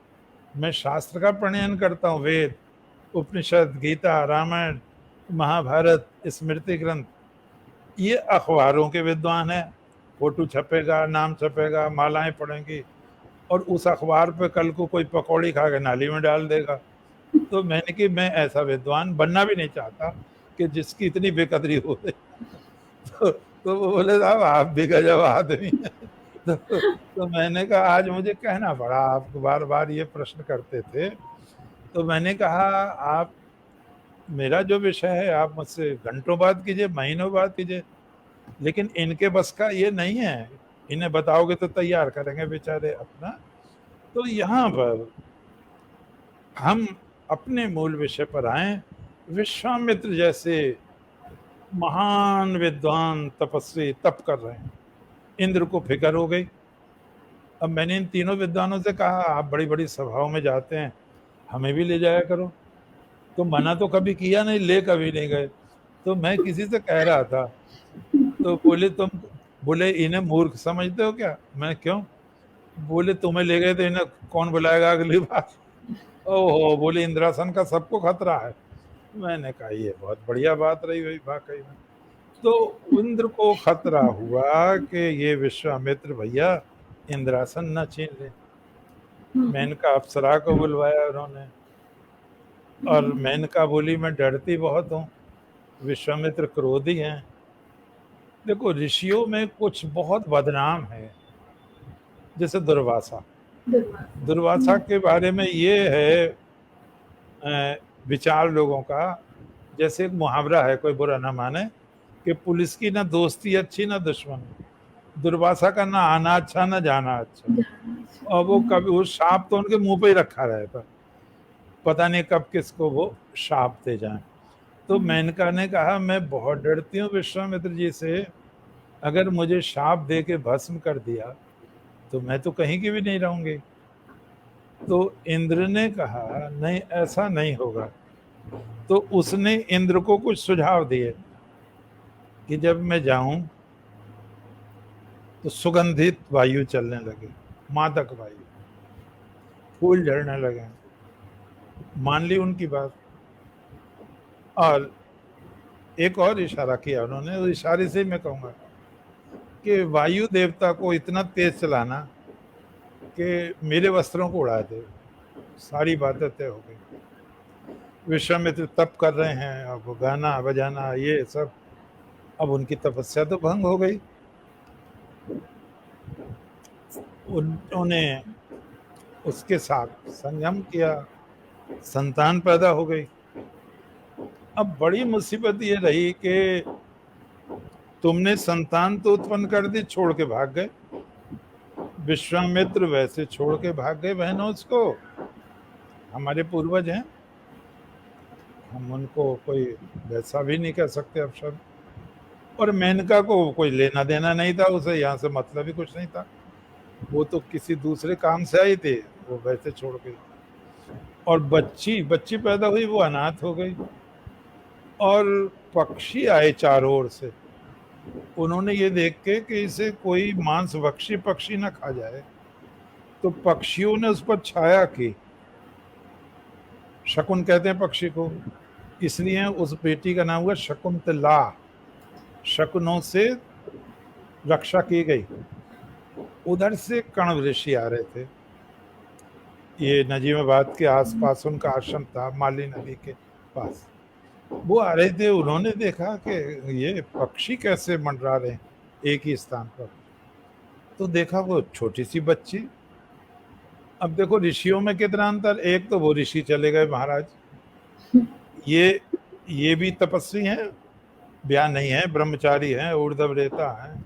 B: मैं शास्त्र का प्रणयन करता हूँ, वेद, उपनिषद, गीता, रामायण, महाभारत, स्मृति ग्रंथ। ये अखबारों के विद्वान है, फोटो छपेगा, नाम छपेगा, मालाएं पड़ेंगी, और उस अखबार पे कल को कोई पकौड़ी खा के नाली में डाल देगा। तो मैंने कि मैं ऐसा विद्वान बनना भी नहीं चाहता कि जिसकी इतनी बेकदरी हो रही। तो वो बोले साहब आप भी गजब आदमी हैं। तो मैंने कहा आज मुझे कहना पड़ा, आप बार बार ये प्रश्न करते थे, तो मैंने कहा आप, मेरा जो विषय है आप मुझसे घंटों बात कीजिए, महीनों बात कीजिए, लेकिन इनके बस का ये नहीं है, इन्हें बताओगे तो तैयार करेंगे बेचारे अपना। तो यहाँ पर हम अपने मूल विषय पर आए। विश्वामित्र जैसे महान विद्वान तपस्वी तप कर रहे हैं, इंद्र को फिक्र हो गई। अब मैंने इन तीनों विद्वानों से कहा आप बड़ी बड़ी सभाओं में जाते हैं, हमें भी ले जाया करो। तो मना तो कभी किया नहीं, ले कभी नहीं गए। तो मैं किसी से कह रहा था, तो बोले इन्हें मूर्ख समझते हो क्या? मैं क्यों? बोले तुम्हें ले गए तो इन्हें कौन बुलाएगा अगली बार? ओहो, बोले इंद्रासन का सबको खतरा है। मैंने कहा ये बहुत बढ़िया बात रही हुई वाकई में। तो इंद्र को खतरा हुआ कि ये विश्वामित्र भैया इंद्रासन न छीन ले। मेनका अप्सरा को बुलवाया उन्होंने, और मेनका बोली मैं डरती बहुत हूँ, विश्वामित्र क्रोधी हैं। देखो ऋषियों में कुछ बहुत बदनाम है, जैसे दुर्वासा। दुर्वासा के बारे में ये है विचार लोगों का, जैसे एक मुहावरा है, कोई बुरा ना माने, कि पुलिस की ना दोस्ती अच्छी ना दुश्मनी, दुर्वासा का ना आना अच्छा ना जाना अच्छा। और वो कभी, वो सांप तो उनके मुंह पे ही रखा रहता, पता नहीं कब किसको वो शाप दे जाए। तो मेनका ने कहा मैं बहुत डरती हूँ विश्वामित्र जी से, अगर मुझे शाप दे के भस्म कर दिया तो मैं तो कहीं की भी नहीं रहूंगी। तो इंद्र ने कहा नहीं ऐसा नहीं होगा। तो उसने इंद्र को कुछ सुझाव दिए कि जब मैं जाऊं तो सुगंधित वायु चलने लगे, मादक वायु, फूल झड़ने लगे। मान ली उनकी बात, और एक और इशारा किया उन्होंने, उस इशारे से मैं कहूंगा कि वायु देवता को इतना तेज चलाना कि मेरे वस्त्रों को उड़ा दे। सारी बातें तय हो गई। विश्वामित्र तप कर रहे हैं, अब गाना बजाना ये सब, अब उनकी तपस्या तो भंग हो गई। उन्होंने उसके साथ संगम किया, संतान पैदा हो गई। अब बड़ी मुसीबत ये रही कि तुमने संतान तो उत्पन्न कर दी, छोड़ के भाग गए। विश्वामित्र वैसे छोड़ के भाग गए बहनों उसको, हमारे पूर्वज हैं, हम उनको कोई वैसा भी नहीं कह सकते अब शब्द। और मेनका को कोई लेना देना नहीं था, उसे यहाँ से मतलब ही कुछ नहीं था, वो तो किसी दूसरे काम से आई थी, वो वैसे छोड़ गई। और बच्ची पैदा हुई, वो अनाथ हो गई। और पक्षी आए चारों ओर से, उन्होंने ये देख के कि इसे कोई मांस भक्षी पक्षी ना खा जाए, तो पक्षियों ने उस पर छाया की। शकुन कहते हैं पक्षी को, इसलिए उस बेटी का नाम हुआ शकुंतला। शकुनों से रक्षा की गई। उधर से कण्व ऋषि आ रहे थे, ये नजीमाबाद के आसपास उनका आश्रम था, माली नदी के पास। वो आ रहे थे, उन्होंने देखा कि ये पक्षी कैसे मंडरा रहे हैं एक ही स्थान पर। तो देखा वो छोटी सी बच्ची। अब देखो ऋषियों में कितना अंतर, एक तो वो ऋषि चले गए महाराज, ये भी तपस्वी हैं, ब्याह नहीं है, ब्रह्मचारी हैं, ऊर्ध्वरेता हैं।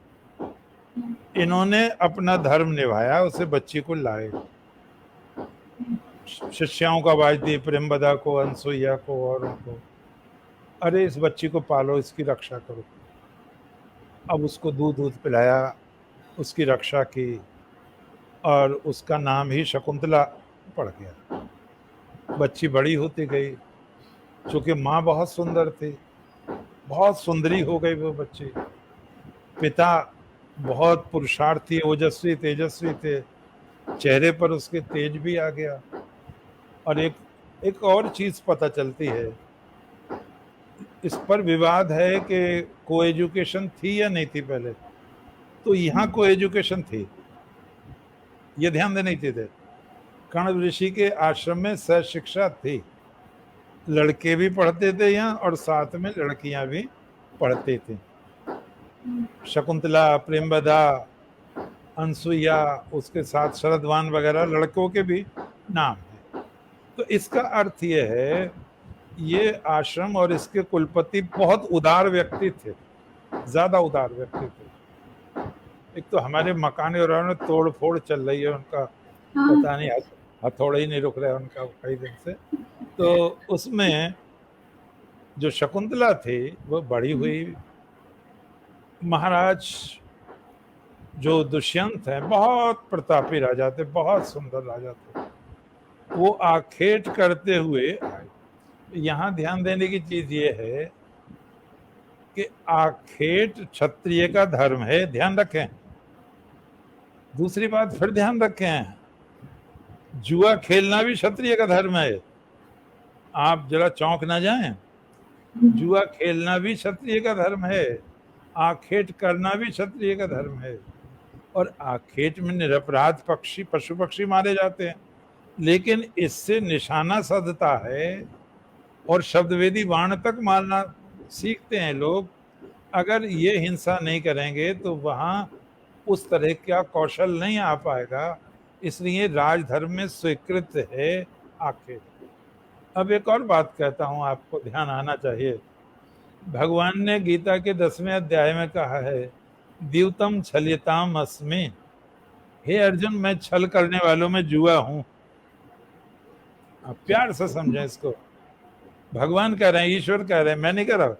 B: इन्होंने अपना धर्म निभाया, उसे बच्ची को लाए, शिष्याओं का आवाज दी, प्रेमबदा को, अनसुईया को और उनको, अरे इस बच्ची को पालो, इसकी रक्षा करो। अब उसको दूध पिलाया, उसकी रक्षा की, और उसका नाम ही शकुंतला पड़ गया। बच्ची बड़ी होती गई, चूंकि माँ बहुत सुंदर थी, बहुत सुंदरी हो गई वो बच्ची। पिता बहुत पुरुषार्थी, ओजस्वी, तेजस्वी थे, चेहरे पर उसके तेज भी आ गया। और एक और चीज पता चलती है, इस पर विवाद है कि को एजुकेशन थी या नहीं थी पहले, तो यहाँ को एजुकेशन थी, ये ध्यान देने की थे। कण्व ऋषि के आश्रम में सह शिक्षा थी, लड़के भी पढ़ते थे यहाँ और साथ में लड़कियां भी पढ़ते थे। शकुंतला, प्रेमबदा, अनसुईया, उसके साथ शरदवान वगैरह लड़कों के भी नाम है। तो इसका अर्थ ये है, ये आश्रम और इसके कुलपति बहुत उदार व्यक्ति थे, ज्यादा उदार व्यक्ति थे। एक तो हमारे मकान और तोड़ फोड़ चल रही है उनका, पता नहीं, हथौड़े ही नहीं रुक रहे उनका कई दिन से। तो उसमें जो शकुंतला थी वो बड़ी हुई। महाराज जो दुष्यंत है, बहुत प्रतापी राजा थे, बहुत सुंदर राजा थे, वो आखेट करते हुए आए। यहाँ ध्यान देने की चीज ये है कि आखेट क्षत्रिय का धर्म है, ध्यान रखें। दूसरी बात फिर ध्यान रखें, जुआ खेलना भी क्षत्रिय का धर्म है, आप जरा चौंक ना जाएं। जुआ खेलना भी क्षत्रिय का धर्म है, आखेट करना भी क्षत्रिय का धर्म है। और आखेट में निरपराध पक्षी, पशु पक्षी मारे जाते हैं, लेकिन इससे निशाना साधता है और शब्दवेदी बाण तक मारना सीखते हैं लोग। अगर ये हिंसा नहीं करेंगे तो वहां उस तरह का कौशल नहीं आ पाएगा, इसलिए राजधर्म में स्वीकृत है आखेट। अब एक और बात कहता हूं, आपको ध्यान आना चाहिए। भगवान ने गीता के 10वें अध्याय में कहा है, द्यूतम छल्यताम अस्मि, हे अर्जुन मैं छल करने वालों में जुआ हूं। आप प्यार से समझें इसको, भगवान कह रहे हैं, ईश्वर कह रहे हैं, मैं नहीं कह रहा,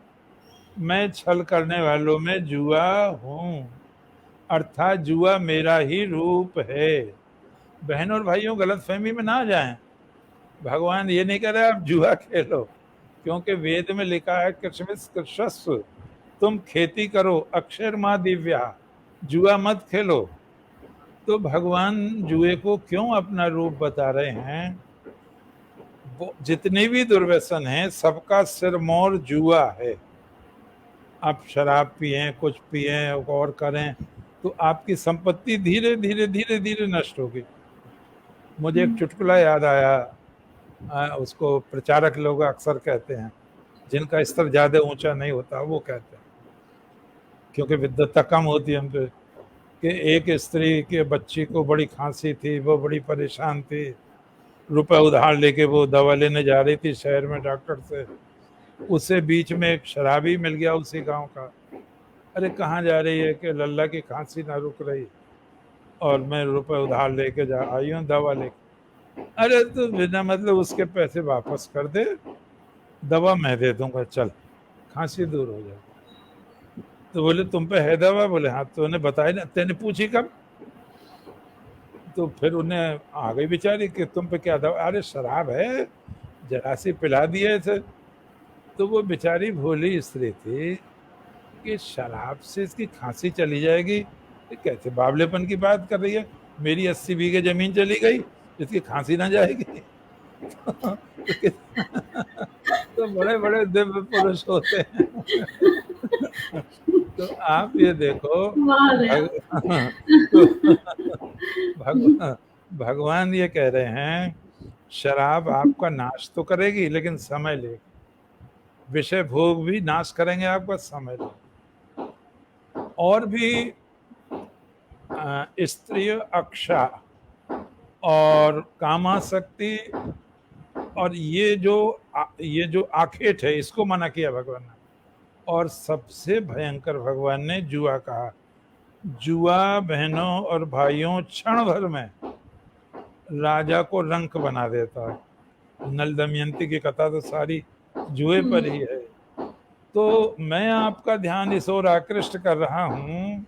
B: मैं छल करने वालों में जुआ हूं, अर्थात जुआ मेरा ही रूप है। बहनों और भाइयों गलत फहमी में ना जाएं, भगवान ये नहीं कह रहे आप जुआ खेलो, क्योंकि वेद में लिखा है कृष्णस्व, तुम खेती करो, अक्षर माँ दिव्या, जुआ मत खेलो। तो भगवान जुए को क्यों अपना रूप बता रहे हैं? वो जितने भी दुर्व्यसन हैं सबका सिरमौर जुआ है। आप शराब पिए, कुछ पिए और करें तो आपकी संपत्ति धीरे धीरे धीरे धीरे नष्ट होगी। मुझे एक चुटकुला याद आया, उसको प्रचारक लोग अक्सर कहते हैं, जिनका स्तर ज़्यादा ऊंचा नहीं होता वो कहते हैं, क्योंकि विद्वत्ता कम होती है हम पे, कि एक स्त्री के बच्ची को बड़ी खांसी थी, वो बड़ी परेशान थी, रुपए उधार लेके वो दवा लेने जा रही थी शहर में डॉक्टर से, उसे बीच में एक शराबी मिल गया उसी गांव का। अरे कहाँ जा रही है? कि लल्ला की खांसी ना रुक रही और मैं रुपए उधार लेके जा आई हूँ दवा लेके। अरे तो बिना मतलब उसके पैसे वापस कर दे, दवा मैं दे दूंगा, चल खांसी दूर हो जाए। तो बोले तुम पे है दवा? बोले हाँ। तो उन्हें बताया ना, तेने पूछी कब? तो फिर उन्हें आ गई बेचारी कि तुम पे क्या दवा? अरे शराब है, जरा सी पिला दिए थे। तो वो बेचारी भोली स्त्री थी कि शराब से इसकी खांसी चली जाएगी, ये कैसे बावलेपन की बात कर रही है? मेरी 80 बीघे जमीन चली गई, इसकी खांसी ना जाएगी? तो बड़े बड़े दिव्य पुरुष होते हैं। तो आप ये देखो,
A: वाह रे।
B: तो भगवान ये कह रहे हैं, शराब आपका नाश तो करेगी लेकिन समय लेगी, विषय भोग भी नाश करेंगे आपका, समय लेगी। और भी स्त्रीय अक्षा और कामासक्ति और ये जो आखेट है, इसको मना किया भगवान ने। और सबसे भयंकर भगवान ने जुआ कहा। जुआ बहनों और भाइयों क्षण भर में राजा को रंक बना देता है। नल दमयंती की कथा तो सारी जुए पर ही है। तो मैं आपका ध्यान इस ओर आकृष्ट कर रहा हूं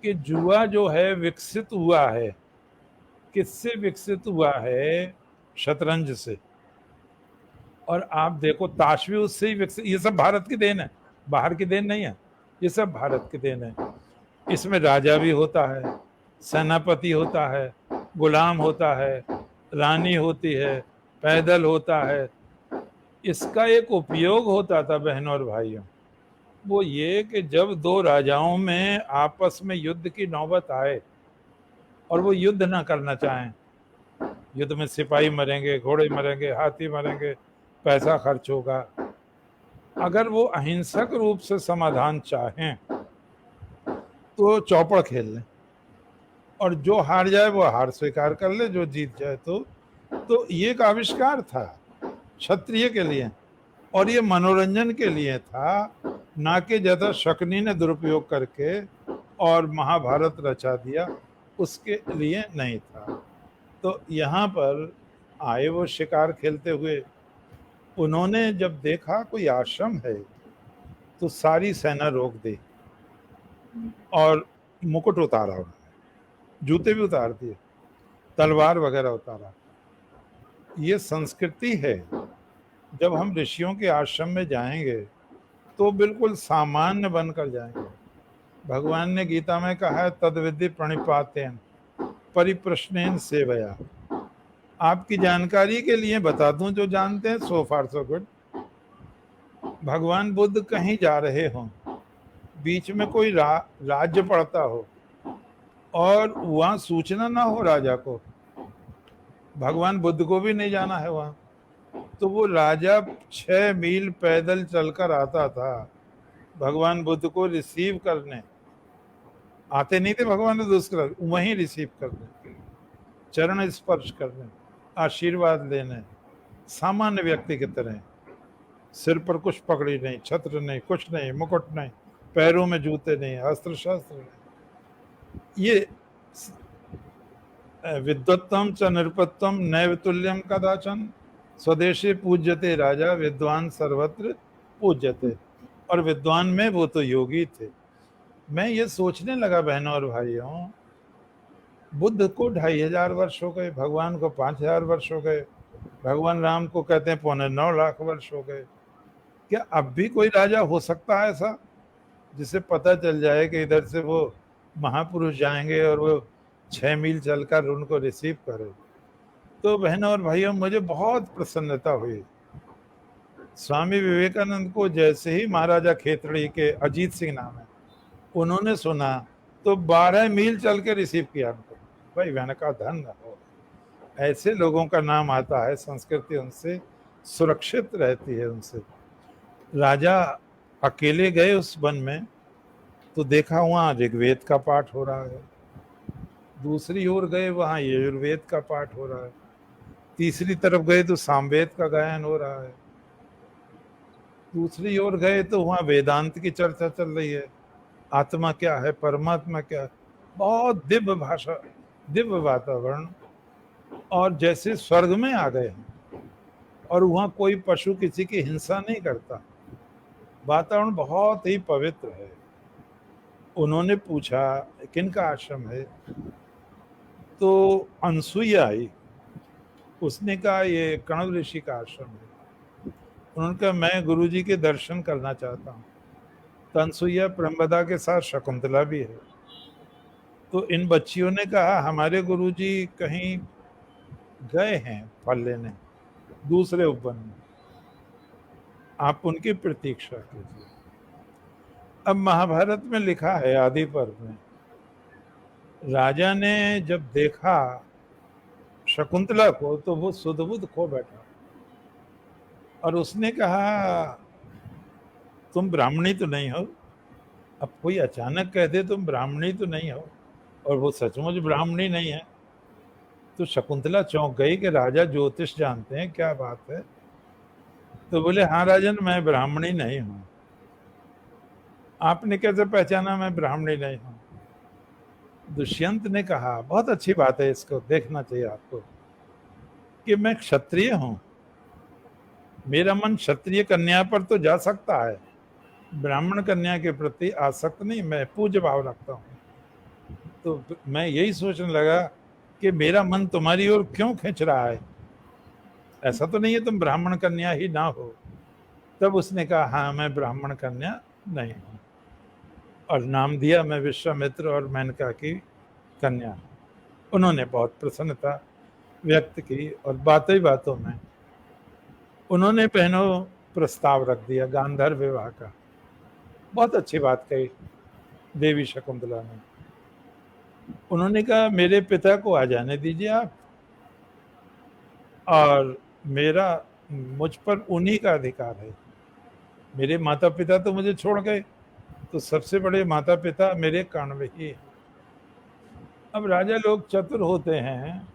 B: कि जुआ जो है विकसित हुआ है, किससे विकसित हुआ है? शतरंज से। और आप देखो ताश भी उससे ही विकसित, ये सब भारत की देन है, बाहर की देन नहीं है, ये सब भारत की देन है। इसमें राजा भी होता है, सेनापति होता है, गुलाम होता है, रानी होती है, पैदल होता है। इसका एक उपयोग होता था बहनों और भाइयों, वो ये कि जब दो राजाओं में आपस में युद्ध की नौबत आए और वो युद्ध ना करना चाहें, युद्ध में सिपाही मरेंगे, घोड़े मरेंगे, हाथी मरेंगे, पैसा खर्च होगा, अगर वो अहिंसक रूप से समाधान चाहें तो चौपड़ खेल लें, और जो हार जाए वो हार स्वीकार कर ले, जो जीत जाए तो ये एक आविष्कार था क्षत्रिय के लिए, और ये मनोरंजन के लिए था, ना कि जैसा शकुनी ने दुरुपयोग करके और महाभारत रचा दिया, उसके लिए नहीं था। तो यहाँ पर आए वो शिकार खेलते हुए, उन्होंने जब देखा कोई आश्रम है तो सारी सेना रोक दी और मुकुट उतारा, उन्होंने जूते भी उतार दिए, तलवार वगैरह उतारा। ये संस्कृति है। जब हम ऋषियों के आश्रम में जाएंगे तो बिल्कुल सामान्य बनकर जाएंगे। भगवान ने गीता में कहा है, तद्विधि प्रणिपातेन परिप्रश्नेन सेवया। आपकी जानकारी के लिए बता दूं, जो जानते हैं सो फार सो गुड। भगवान बुद्ध कहीं जा रहे हों, बीच में कोई राज्य पड़ता हो और वहां सूचना ना हो राजा को, भगवान बुद्ध को भी नहीं जाना है वहां, तो वो राजा 6 मील पैदल चलकर आता था भगवान बुद्ध को रिसीव करने। आते नहीं थे भगवान बुद्ध, वहीं रिसीव करने, चरण स्पर्श करने, आशीर्वाद लेने, सामान्य व्यक्ति की तरह। सिर पर कुछ पकड़ी नहीं, छत्र नहीं, कुछ नहीं, मुकुट नहीं, पैरों में जूते नहीं, अस्त्र शस्त्र नहीं। ये विद्वत्तम च नृपत्तम नैव तुल्यम कदाचन स्वदेशी पूज्यते राजा विद्वान सर्वत्र पूज्यते। और विद्वान में वो तो योगी थे। मैं ये सोचने लगा बहनों और भाइयों, बुद्ध को 2500 वर्ष हो गए, भगवान को 5000 वर्ष हो गए, भगवान राम को कहते हैं 9.25 लाख वर्ष हो गए। क्या अब भी कोई राजा हो सकता है ऐसा जिसे पता चल जाए कि इधर से वो महापुरुष जाएंगे और वो 6 मील चलकर उनको रिसीव करे? तो बहनों और भाइयों, मुझे बहुत प्रसन्नता हुई। स्वामी विवेकानंद को जैसे ही महाराजा खेतड़ी के, अजीत सिंह नाम है, उन्होंने सुना तो 12 मील चल के रिसीव किया उनको। भाई मैंने कहा धन हो। ऐसे लोगों का नाम आता है, संस्कृति उनसे सुरक्षित रहती है उनसे। राजा अकेले गए उस वन में तो देखा वहाँ ऋग्वेद का पाठ हो रहा है, दूसरी ओर गए वहाँ यजुर्वेद का पाठ हो रहा है, तीसरी तरफ गए तो सामवेद का गायन हो रहा है, दूसरी ओर गए तो वहाँ वेदांत की चर्चा चल रही है, आत्मा क्या है, परमात्मा क्या है। बहुत दिव्य भाषा, दिव्य वातावरण, और जैसे स्वर्ग में आ गए हैं। और वहाँ कोई पशु किसी की हिंसा नहीं करता, वातावरण बहुत ही पवित्र है। उन्होंने पूछा किनका आश्रम है, तो अनसुईया आई, उसने कहा ये कण्व ऋषि का आश्रम है। उन्होंने कहा मैं गुरुजी के दर्शन करना चाहता हूँ। तो अनसुईया ब्रह्मदा के साथ शकुंतला भी है। तो इन बच्चियों ने कहा हमारे गुरुजी कहीं गए हैं फल लेने दूसरे उपवन में, आप उनकी प्रतीक्षा कीजिए। अब महाभारत में लिखा है आदि पर्व में, राजा ने जब देखा शकुंतला को तो वो सुध-बुध खो बैठा और उसने कहा तुम ब्राह्मणी तो नहीं हो। अब कोई अचानक कह दे तुम ब्राह्मणी तो नहीं हो और वो सचमुच ब्राह्मणी नहीं है, तो शकुंतला चौंक गई कि राजा ज्योतिष जानते हैं, क्या बात है। तो बोले हाँ राजन, मैं ब्राह्मणी नहीं हूं। आपने कैसे पहचाना मैं ब्राह्मणी नहीं हूं? दुष्यंत ने कहा बहुत अच्छी बात है, इसको देखना चाहिए आपको, कि मैं क्षत्रिय हूं, मेरा मन क्षत्रिय कन्या पर तो जा सकता है, ब्राह्मण कन्या के प्रति आसक्त नहीं, मैं पूज्य भाव रखता हूं। तो मैं यही सोचने लगा कि मेरा मन तुम्हारी ओर क्यों खींच रहा है, ऐसा तो नहीं है तुम ब्राह्मण कन्या ही ना हो। तब उसने कहा हाँ मैं ब्राह्मण कन्या नहीं हूं, और नाम दिया मैं विश्वामित्र और मेनका की कन्या। उन्होंने बहुत प्रसन्नता व्यक्त की और बातों ही बातों में उन्होंने बहनों प्रस्ताव रख दिया गांधर्व विवाह का। बहुत अच्छी बात कही देवी शकुंतला ने। उन्होंने कहा मेरे पिता को आ जाने दीजिए आप, और मेरा मुझ पर उन्हीं का अधिकार है। मेरे माता पिता तो मुझे छोड़ गए, तो सबसे बड़े माता पिता मेरे कान में ही। अब राजा लोग चतुर होते हैं,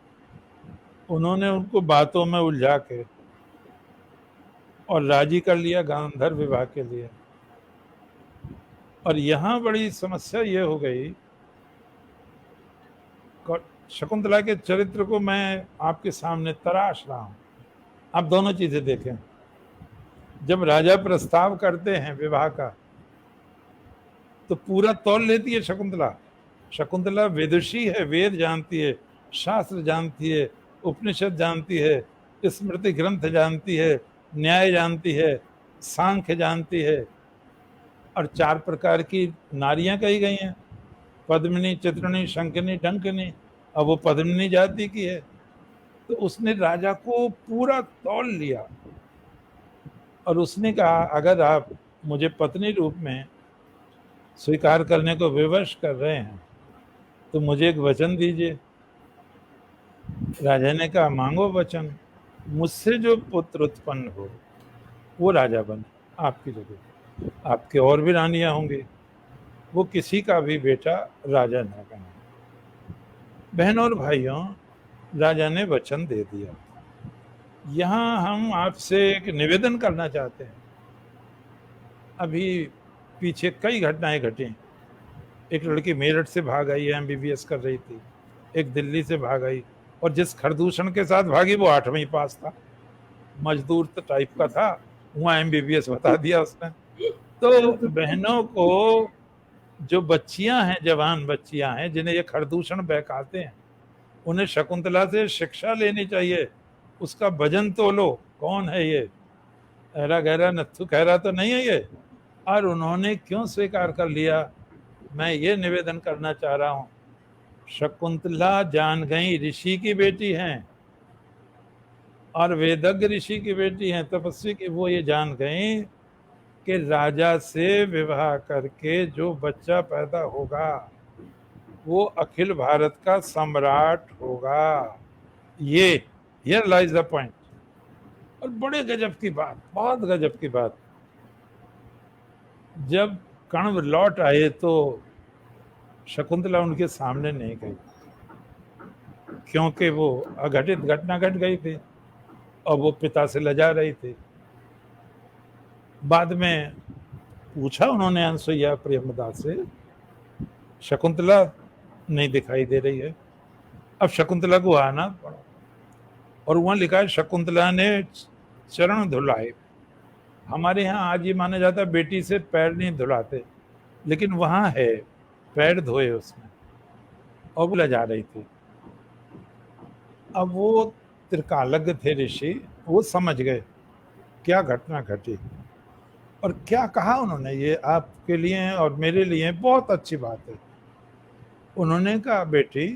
B: उन्होंने उनको बातों में उलझा के और राजी कर लिया गांधर्व विवाह के लिए। और यहाँ बड़ी समस्या ये हो गई, शकुंतला के चरित्र को मैं आपके सामने तराश रहा हूं, आप दोनों चीजें देखें। जब राजा प्रस्ताव करते हैं विवाह का तो पूरा तौल लेती है शकुंतला। शकुंतला विदुषी है, वेद जानती है, शास्त्र जानती है, उपनिषद जानती है, स्मृति ग्रंथ जानती है, न्याय जानती है, सांख्य जानती है, और 4 प्रकार की नारियां कही गई हैं, पद्मिनी, चित्रिणी, शंखिनी, डंकिनी। अब वो पद्मिनी जाति की है। तो उसने राजा को पूरा तौल लिया और उसने कहा अगर आप मुझे पत्नी रूप में स्वीकार करने को विवश कर रहे हैं तो मुझे एक वचन दीजिए। राजा ने कहा मांगो वचन, मुझसे जो पुत्र उत्पन्न हो वो राजा बने आपकी जगह, आपके और भी रानियां होंगी, वो किसी का भी बेटा राजा न बने। बहनों और भाइयों, राजा ने वचन दे दिया। यहाँ हम आपसे एक निवेदन करना चाहते हैं। अभी पीछे कई घटनाएं घटी। एक लड़की मेरठ से भाग आई, MBBS कर रही थी, एक दिल्ली से भाग आई, और जिस खरदूषण के साथ भागी वो 8वीं पास था, मजदूर टाइप का था, वहाँ MBBS बता दिया उसने। तो बहनों को, जो बच्चियां हैं, जवान बच्चियां हैं जिन्हें ये खरदूषण बहकाते हैं, उन्हें शकुंतला से शिक्षा लेनी चाहिए। उसका वजन तोलो, कौन है ये, ऐरा गहरा नत्थु खैरा तो नहीं है ये। और उन्होंने क्यों स्वीकार कर लिया, मैं ये निवेदन करना चाह रहा हूं। शकुंतला जान गई ऋषि की बेटी हैं और वेदज्ञ ऋषि की बेटी हैं, तपस्वी की। वो ये जान गई कि राजा से विवाह करके जो बच्चा पैदा होगा वो अखिल भारत का सम्राट होगा। ये हियर लाइज द पॉइंट। और बड़े गजब की बात, बहुत गजब की बात, जब कण्व लौट आए तो शकुंतला उनके सामने नहीं गई, क्योंकि वो अघटित घटना घट गई थी और वो पिता से लजा रही थी। बाद में पूछा उन्होंने अनसुईया प्रेमदास से, शकुंतला नहीं दिखाई दे रही है। अब शकुंतला को आना पड़ा और वहां लिखा है शकुंतला ने चरण धुलाए। हमारे यहाँ आज ये माना जाता है बेटी से पैर नहीं धुलाते, लेकिन वहां है पैर धोए उसने और वो लजा रही थी। अब वो त्रिकालज्ञ थे ऋषि, वो समझ गए क्या घटना घटी और क्या कहा उन्होंने। ये आपके लिए और मेरे लिए बहुत अच्छी बात है। उन्होंने कहा बेटी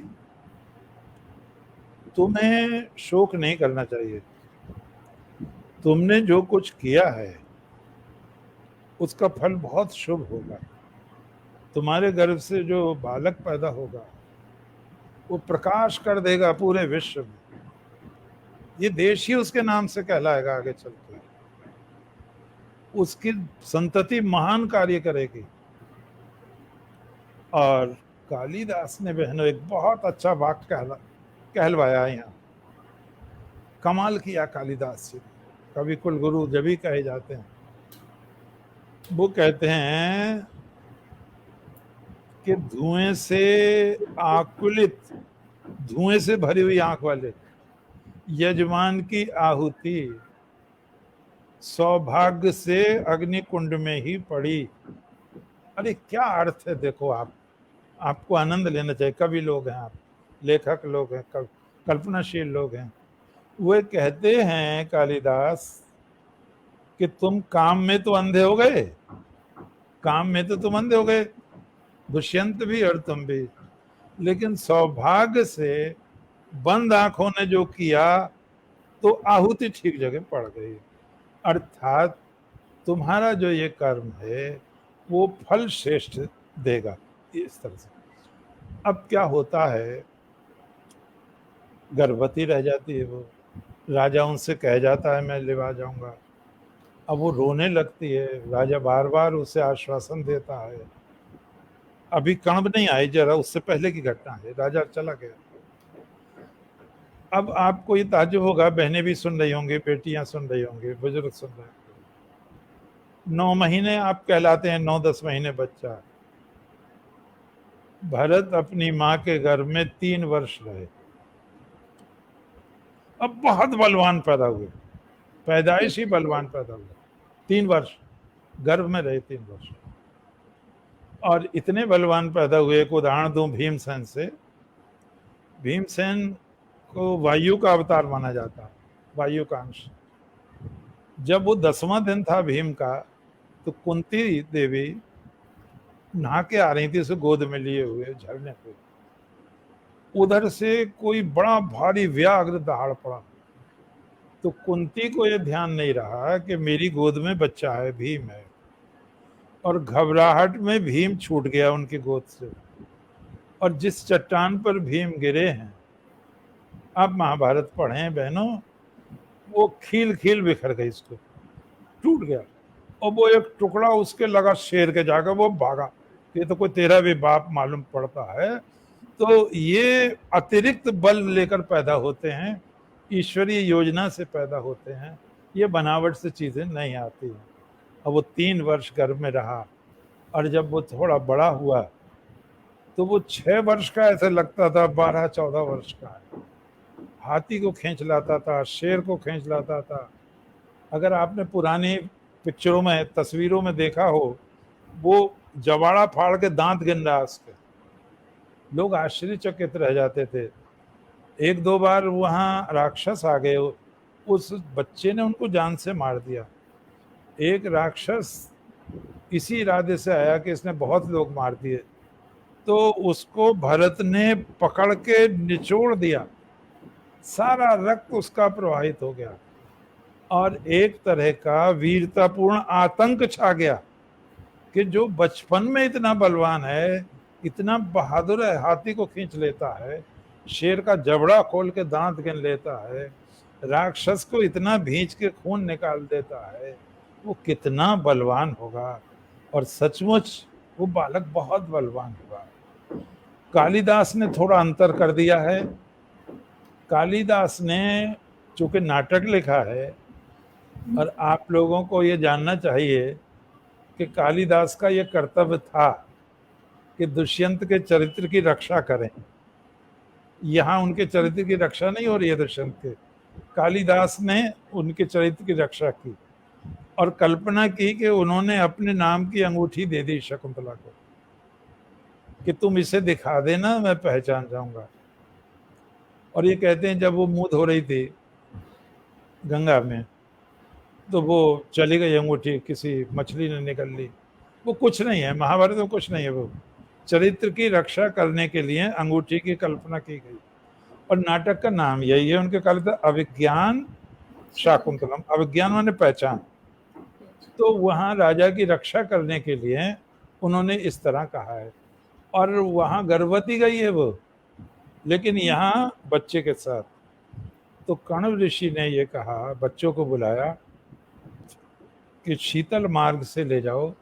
B: तुम्हें शोक नहीं करना चाहिए, तुमने जो कुछ किया है उसका फल बहुत शुभ होगा। तुम्हारे गर्भ से जो बालक पैदा होगा वो प्रकाश कर देगा पूरे विश्व में। ये देश ही उसके नाम से कहलाएगा आगे चलकर, उसकी संतति महान कार्य करेगी। और कालिदास ने बहनों एक बहुत अच्छा वाक्य कहलवाया यहाँ, कमाल किया कालिदास जी। कवि कुल गुरु जब भी कहे जाते हैं, वो कहते हैं कि धुएं से आकुलित, धुएं से भरी हुई आंख वाले यजमान की आहुति सौभाग्य से अग्नि कुंड में ही पड़ी। अरे क्या अर्थ है, देखो आपको आनंद लेना चाहिए। कवि लोग हैं आप, लेखक लोग हैं, कल्पनाशील लोग हैं। वे कहते हैं कालिदास कि तुम काम में तो अंधे हो गए, काम में तो तुम अंधे हो गए, दुष्यंत भी और तुम भी, लेकिन सौभाग्य से बंद आंखों ने जो किया तो आहुति ठीक जगह पड़ गई। अर्थात तुम्हारा जो ये कर्म है वो फल श्रेष्ठ देगा। इस तरह से अब क्या होता है, गर्भवती रह जाती है वो, राजा उनसे कह जाता है मैं लेवा जाऊंगा। अब वो रोने लगती है, राजा बार बार उसे आश्वासन देता है। अभी कण्व नहीं आई, जरा उससे पहले की घटना है, राजा चला गया। अब आपको ये ताज्जुब होगा, बहनें भी सुन रही होंगी, बेटियां सुन रही होंगी, बुजुर्ग सुन रहे होंगे। 9 महीने आप कहलाते हैं, 9-10 महीने बच्चा। भरत अपनी माँ के गर्भ में 3 वर्ष रहे। अब बहुत बलवान पैदा हुए, पैदाइश ही बलवान पैदा हुए। 3 वर्ष गर्भ में रहे, 3 वर्ष। और इतने बलवान पैदा हुए, एक उदाहरण दूं भीमसेन से। भीमसेन को वायु का अवतार माना जाता है, वायु का अंश। जब वो 10वां दिन था भीम का, तो कुंती देवी नहा के आ रही थी उसे गोद में लिए हुए झरने पे। उधर से कोई बड़ा भारी व्याघ्र दहाड़ पड़ा। तो कुंती को यह ध्यान नहीं रहा कि मेरी गोद में बच्चा है, भीम है, और घबराहट में भीम छूट गया उनकी गोद से। और जिस चट्टान पर भीम गिरे हैं, आप महाभारत पढ़ें बहनों, वो खील खील बिखर गई, इसको टूट गया। और वो एक टुकड़ा उसके लगा शेर के जाकर, वो भागा। ये तो कोई तेरा भी बाप मालूम पड़ता है। तो ये अतिरिक्त बल लेकर पैदा होते हैं, ईश्वरीय योजना से पैदा होते हैं, ये बनावट से चीजें नहीं आती हैं। अब वो 3 वर्ष गर्भ में रहा, और जब वो थोड़ा बड़ा हुआ तो वो 6 वर्ष का ऐसे लगता था 12-14 वर्ष का है। हाथी को खींच लाता था, शेर को खींच लाता था। अगर आपने पुरानी पिक्चरों में, तस्वीरों में देखा हो, वो जवाड़ा फाड़ के दांत गिन रहा उसके, लोग आश्चर्यचकित रह जाते थे। 1-2 बार वहां राक्षस आ गए, उस बच्चे ने उनको जान से मार दिया। एक राक्षस इसी इरादे से आया कि इसने बहुत लोग मार दिए, तो उसको भरत ने पकड़ के निचोड़ दिया, सारा रक्त उसका प्रवाहित हो गया, और एक तरह का वीरतापूर्ण आतंक छा गया कि जो बचपन में इतना बलवान है, इतना बहादुर है, हाथी को खींच लेता है, शेर का जबड़ा खोल के दांत गिन लेता है, राक्षस को इतना भींच के खून निकाल देता है, वो कितना बलवान होगा। और सचमुच वो बालक बहुत बलवान हुआ। कालिदास ने थोड़ा अंतर कर दिया है। कालिदास ने चूंकि नाटक लिखा है, और आप लोगों को ये जानना चाहिए कि कालिदास का ये कर्तव्य था कि दुष्यंत के चरित्र की रक्षा करें। यहाँ उनके चरित्र की रक्षा नहीं हो रही है दुष्यंत के, कालिदास ने उनके चरित्र की रक्षा की और कल्पना की कि उन्होंने अपने नाम की अंगूठी दे दी शकुंतला को कि तुम इसे दिखा देना, मैं पहचान जाऊंगा। और ये कहते हैं जब वो मुंह धो रही थी गंगा में, तो वो चली गई अंगूठी, किसी मछली ने निकल ली। वो कुछ नहीं है, महाभारत में कुछ नहीं है, वो चरित्र की रक्षा करने के लिए अंगूठी की कल्पना की गई। और नाटक का नाम यही है, उनके काल था अभिज्ञान शाकुंतलम। अभिज्ञान माने पहचान। तो वहां राजा की रक्षा करने के लिए उन्होंने इस तरह कहा है। और वहां गर्भवती गई है वो, लेकिन यहाँ बच्चे के साथ। तो कण्व ऋषि ने ये कहा, बच्चों को बुलाया कि शीतल मार्ग से ले जाओ,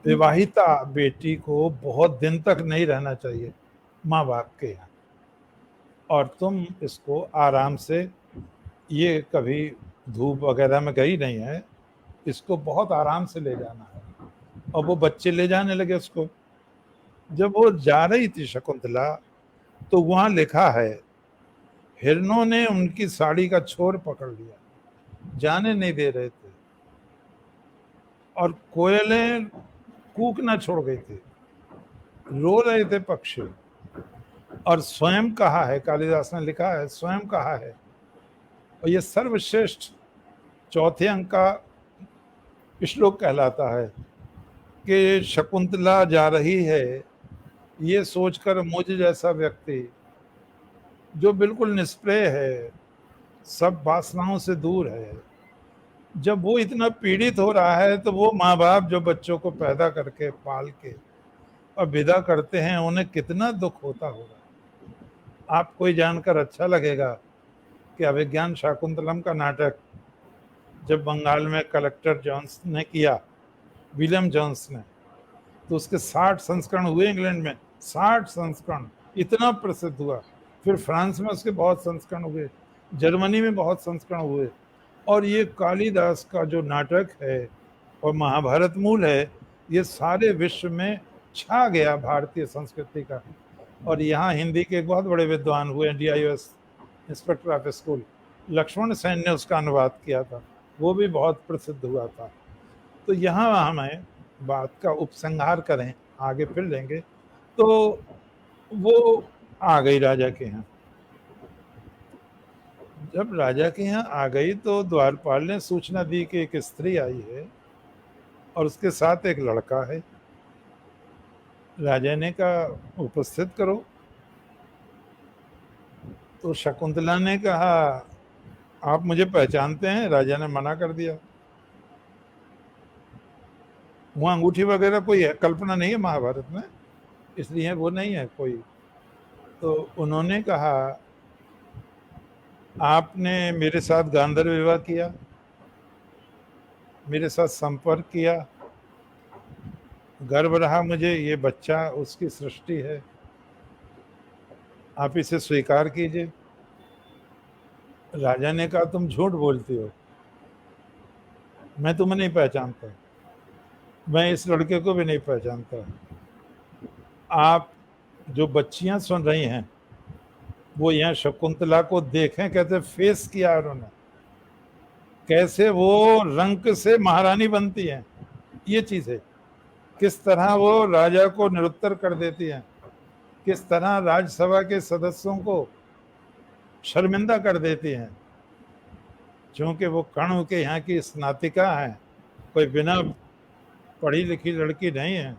B: विवाहिता बेटी को बहुत दिन तक नहीं रहना चाहिए माँ बाप के यहाँ, और तुम इसको आराम से, ये कभी धूप वगैरह में गई नहीं है, इसको बहुत आराम से ले जाना है। और वो बच्चे ले जाने लगे उसको। जब वो जा रही थी शकुंतला, तो वहां लिखा है हिरणों ने उनकी साड़ी का छोर पकड़ लिया, जाने नहीं दे रहे थे, और कोयलें कूकना छोड़ गई थी, रो रहे थे पक्षी। और स्वयं कहा है, कालिदास ने लिखा है, स्वयं कहा है, और ये सर्वश्रेष्ठ चौथे अंक का श्लोक कहलाता है कि शकुंतला जा रही है, ये सोचकर मुझ जैसा व्यक्ति जो बिल्कुल निष्प्रेय है, सब वासनाओं से दूर है, जब वो इतना पीड़ित हो रहा है, तो वो माँ बाप जो बच्चों को पैदा करके पाल के और विदा करते हैं, उन्हें कितना दुख होता होगा। आपको ये जानकर अच्छा लगेगा कि अभिज्ञान शाकुंतलम का नाटक जब बंगाल में कलेक्टर जॉन्स ने किया, विलियम जॉन्स ने, तो उसके 60 संस्करण हुए इंग्लैंड में, 60 संस्करण, इतना प्रसिद्ध हुआ। फिर फ्रांस में उसके बहुत संस्करण हुए, जर्मनी में बहुत संस्करण हुए। और ये कालिदास का जो नाटक है और महाभारत मूल है, ये सारे विश्व में छा गया भारतीय संस्कृति का। और यहाँ हिंदी के एक बहुत बड़े विद्वान हुए, DIOS inspector of school, Lakshman Sen ने उसका अनुवाद किया था, वो भी बहुत प्रसिद्ध हुआ था। तो यहाँ हमें बात का उपसंहार करें, आगे फिर लेंगे। तो वो आ गई राजा के यहाँ। जब राजा के यहाँ आ गई तो द्वारपाल ने सूचना दी कि एक स्त्री आई है और उसके साथ एक लड़का है। राजा ने कहा उपस्थित करो। तो शकुंतला ने कहा आप मुझे पहचानते हैं? राजा ने मना कर दिया। वहाँ अंगूठी वगैरह कोई है, कल्पना नहीं है महाभारत में, इसलिए वो नहीं है कोई। तो उन्होंने कहा आपने मेरे साथ गांधर्व विवाह किया, मेरे साथ संपर्क किया, गर्व रहा मुझे, ये बच्चा उसकी सृष्टि है, आप इसे स्वीकार कीजिए। राजा ने कहा तुम झूठ बोलती हो, मैं तुम्हें नहीं पहचानता, मैं इस लड़के को भी नहीं पहचानता। आप जो बच्चियां सुन रही हैं वो यहाँ शकुंतला को देखें, कहते फेस किया उन्होंने, कैसे वो रंग से महारानी बनती हैं, ये चीज है। किस तरह वो राजा को निरुत्तर कर देती हैं, किस तरह राज्यसभा के सदस्यों को शर्मिंदा कर देती हैं। क्योंकि वो कण्व के यहाँ की स्नातिका हैं, कोई बिना पढ़ी लिखी लड़की नहीं है।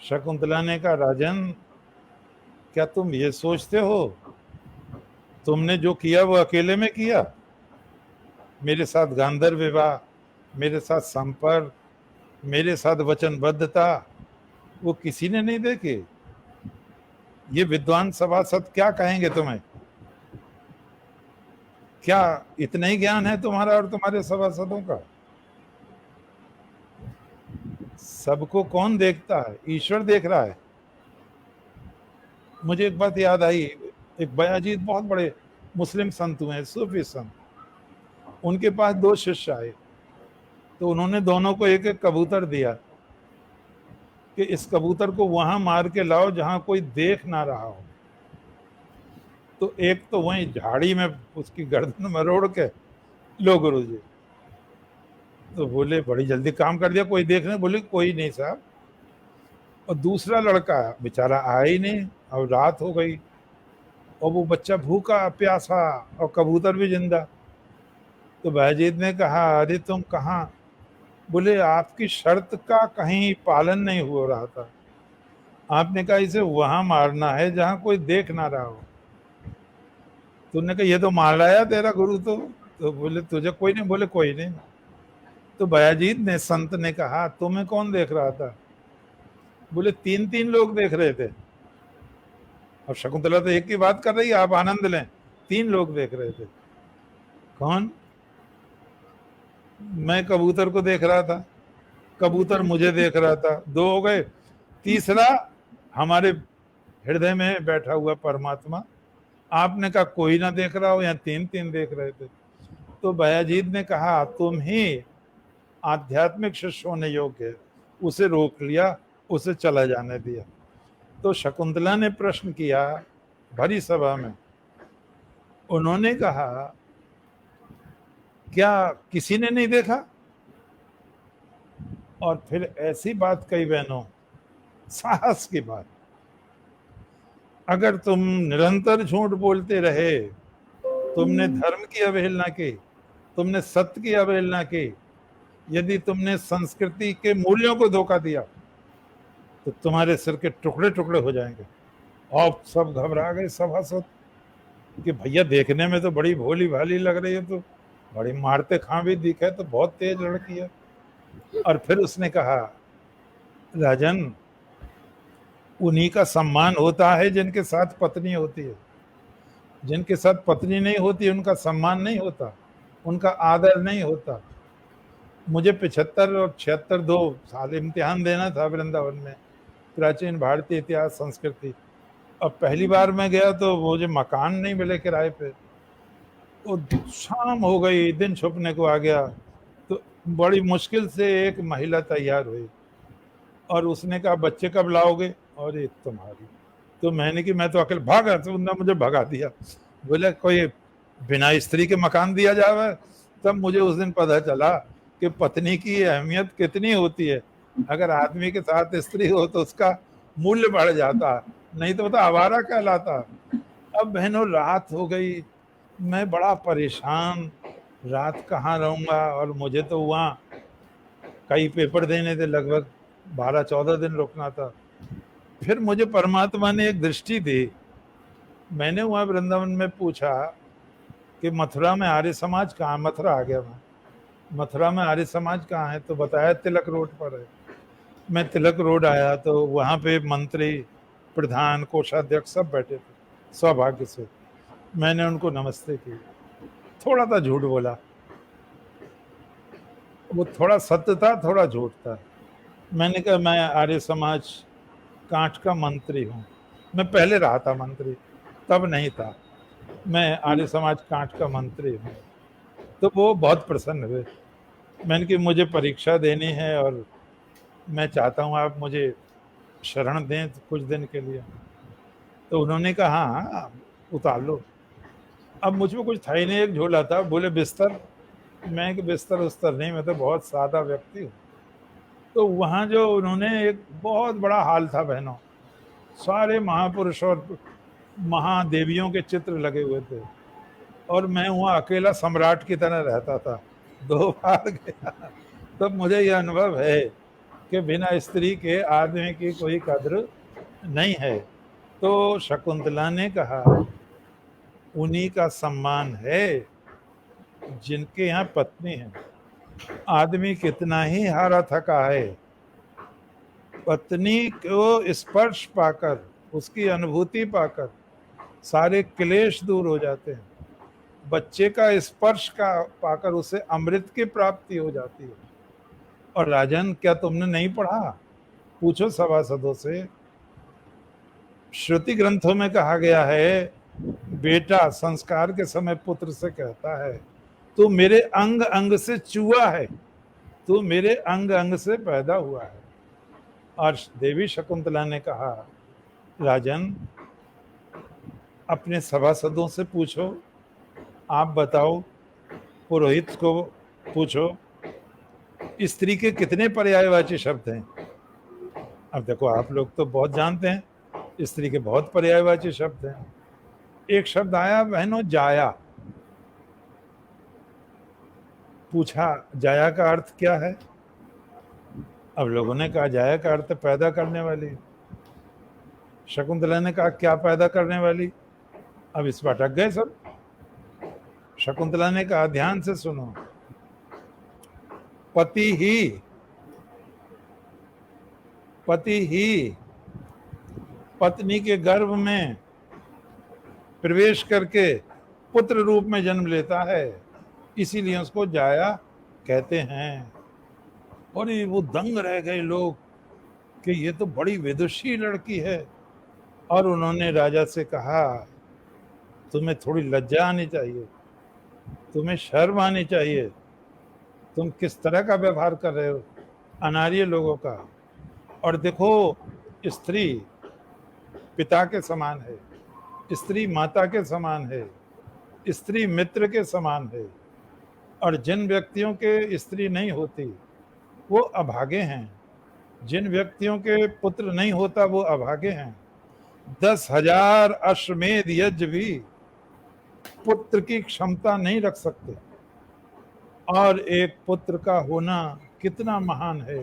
B: शकुंतला ने कहा राजन, क्या तुम ये सोचते हो तुमने जो किया वो अकेले में किया? मेरे साथ गांधर्व विवाह, मेरे साथ संपर्क, मेरे साथ वचनबद्धता, वो किसी ने नहीं देखी। ये विद्वान सभासद क्या कहेंगे तुम्हें? क्या इतना ही ज्ञान है तुम्हारा और तुम्हारे सभासदों का? सबको कौन देखता है? ईश्वर देख रहा है। मुझे एक बात याद आई, एक बयाजीत बहुत बड़े मुस्लिम संत हुए, सूफी संत, उनके पास 2 शिष्य आए, तो उन्होंने दोनों को एक एक कबूतर दिया कि इस कबूतर को वहां मार के लाओ जहां कोई देख ना रहा हो। तो एक तो वहीं झाड़ी में उसकी गर्दन मरोड़ के, लो गुरु जी। तो बोले बड़ी जल्दी काम कर दिया, कोई देख नहीं? बोले कोई नहीं साहब। और दूसरा लड़का बेचारा आया ही नहीं, और रात हो गई और वो बच्चा भूखा प्यासा और कबूतर भी जिंदा। तो बायजीत ने कहा, अरे तुम कहाँ? बोले आपकी शर्त का कहीं पालन नहीं हो रहा था। आपने कहा इसे वहां मारना है जहां कोई देख ना रहा हो। तुमने कहा ये तो मार लाया तेरा गुरु। तो बोले तुझे कोई नहीं? बोले कोई नहीं। तो बयाजीत ने, संत ने कहा, तुम्हें कौन देख रहा था? बोले 3 लोग देख रहे थे। अब शकुंतला तो एक की बात कर रही है, आप आनंद लें। 3 लोग देख रहे थे। कौन? मैं कबूतर को देख रहा था, कबूतर मुझे देख रहा था, 2 हो गए। तीसरा हमारे हृदय में बैठा हुआ परमात्मा। आपने कहा कोई ना देख रहा हो, यहाँ 3 देख रहे थे। तो बयाजीत ने कहा तुम ही आध्यात्मिक शिष्य होने योग्य है। उसे रोक लिया, उसे चला जाने दिया। तो शकुंतला ने प्रश्न किया भरी सभा में, उन्होंने कहा क्या किसी ने नहीं देखा? और फिर ऐसी बात कही बहनों, साहस की बात। अगर तुम निरंतर झूठ बोलते रहे, तुमने धर्म की अवहेलना की, तुमने सत्य की अवहेलना की, यदि तुमने संस्कृति के मूल्यों को धोखा दिया, तो तुम्हारे सिर के टुकड़े टुकड़े हो जाएंगे। और सब घबरा गए सभासद कि भैया देखने में तो बड़ी भोली भाली लग रही है, तो बड़ी मारते खां भी दिखे, तो बहुत तेज लड़की है। और फिर उसने कहा, राजन, उन्हीं का सम्मान होता है जिनके साथ पत्नी होती है। जिनके साथ पत्नी नहीं होती उनका सम्मान नहीं होता, उनका आदर नहीं होता। मुझे 75 और 76 2 साल इम्तिहान देना था वृंदावन में, प्राचीन भारतीय इतिहास संस्कृति। अब पहली बार मैं गया तो मुझे मकान नहीं मिले किराए पे। तो शाम हो गई, दिन छुपने को आ गया, तो बड़ी मुश्किल से एक महिला तैयार हुई और उसने कहा बच्चे कब लाओगे? और एक तुम्हारी। तो मैंने कि मैं तो अकेले भागा, तो उन्होंने मुझे भगा दिया। बोले कोई बिना स्त्री के मकान दिया जावे? तब मुझे उस दिन पता चला कि पत्नी की अहमियत कितनी होती है। अगर आदमी के साथ स्त्री हो तो उसका मूल्य बढ़ जाता, नहीं तो आवारा कहलाता। अब बहनों रात हो गई, मैं बड़ा परेशान, रात कहाँ रहूंगा। और मुझे तो वहाँ कई पेपर देने थे, लगभग 12-14 दिन रुकना था। फिर मुझे परमात्मा ने एक दृष्टि दी। मैंने वहाँ वृंदावन में पूछा कि मथुरा में आर्य समाज कहाँ? मथुरा आ गया मैं, मथुरा में आर्य समाज कहाँ है? तो बताया तिलक रोड पर है। मैं तिलक रोड आया तो वहाँ पे मंत्री, प्रधान, कोषाध्यक्ष सब बैठे थे। सौभाग्य से मैंने उनको नमस्ते की। थोड़ा सा झूठ बोला, वो थोड़ा सत्य था थोड़ा झूठ था। मैंने कहा मैं आर्य समाज कांठ का मंत्री हूँ। मैं पहले रहा था मंत्री, तब नहीं था। मैं आर्य समाज कांठ का मंत्री हूँ। तो वो बहुत प्रसन्न हुए। मैंने कि मुझे परीक्षा देनी है और मैं चाहता हूँ आप मुझे शरण दें कुछ दिन के लिए। तो उन्होंने कहा हाँ उतार लो। अब मुझ में कुछ था ही नहीं, एक झोला था। बोले बिस्तर? मैं कि बिस्तर उस्तर नहीं, मैं तो बहुत सादा व्यक्ति हूँ। तो वहाँ जो उन्होंने एक बहुत बड़ा हाल था बहनों, सारे महापुरुष और महादेवियों के चित्र लगे हुए थे और मैं वहाँ अकेला सम्राट की तरह रहता था। 2 बार गया तब मुझे यह अनुभव है कि बिना स्त्री के आदमी की कोई कद्र नहीं है। तो शकुंतला ने कहा उन्हीं का सम्मान है जिनके यहाँ पत्नी है। आदमी कितना ही हारा थका है, पत्नी को स्पर्श पाकर उसकी अनुभूति पाकर सारे क्लेश दूर हो जाते हैं। बच्चे का स्पर्श का पाकर उसे अमृत की प्राप्ति हो जाती है। और राजन, क्या तुमने नहीं पढ़ा? पूछो सभासदों से। श्रुति ग्रंथों में कहा गया है, बेटा संस्कार के समय पुत्र से कहता है, तू मेरे अंग अंग से चूहा है, तू मेरे अंग अंग से पैदा हुआ है। और देवी शकुंतला ने कहा, राजन अपने सभासदों से पूछो, आप बताओ, पुरोहित को पूछो, स्त्री के कितने पर्यायवाची शब्द हैं? अब देखो, आप लोग तो बहुत जानते हैं, स्त्री के बहुत पर्यायवाची शब्द हैं। एक शब्द आया बहनों, जाया। पूछा जाया का अर्थ क्या है? अब लोगों ने कहा जाया का अर्थ पैदा करने वाली। शकुंतला ने कहा क्या पैदा करने वाली? अब इस पर अटक गए सब। शकुंतला ने कहा ध्यान से सुनो, पति ही पत्नी के गर्भ में प्रवेश करके पुत्र रूप में जन्म लेता है, इसीलिए उसको जाया कहते हैं। और वो दंग रह गए लोग कि ये तो बड़ी विदुषी लड़की है। और उन्होंने राजा से कहा, तुम्हें थोड़ी लज्जा आनी चाहिए, तुम्हें शर्म आनी चाहिए, तुम किस तरह का व्यवहार कर रहे हो अनार्य लोगों का। और देखो, स्त्री पिता के समान है, स्त्री माता के समान है, स्त्री मित्र के समान है। और जिन व्यक्तियों के स्त्री नहीं होती वो अभागे हैं, जिन व्यक्तियों के पुत्र नहीं होता वो अभागे हैं। 10,000 अश्वमेध यज्ञ भी पुत्र की क्षमता नहीं रख सकते। और एक पुत्र का होना कितना महान है।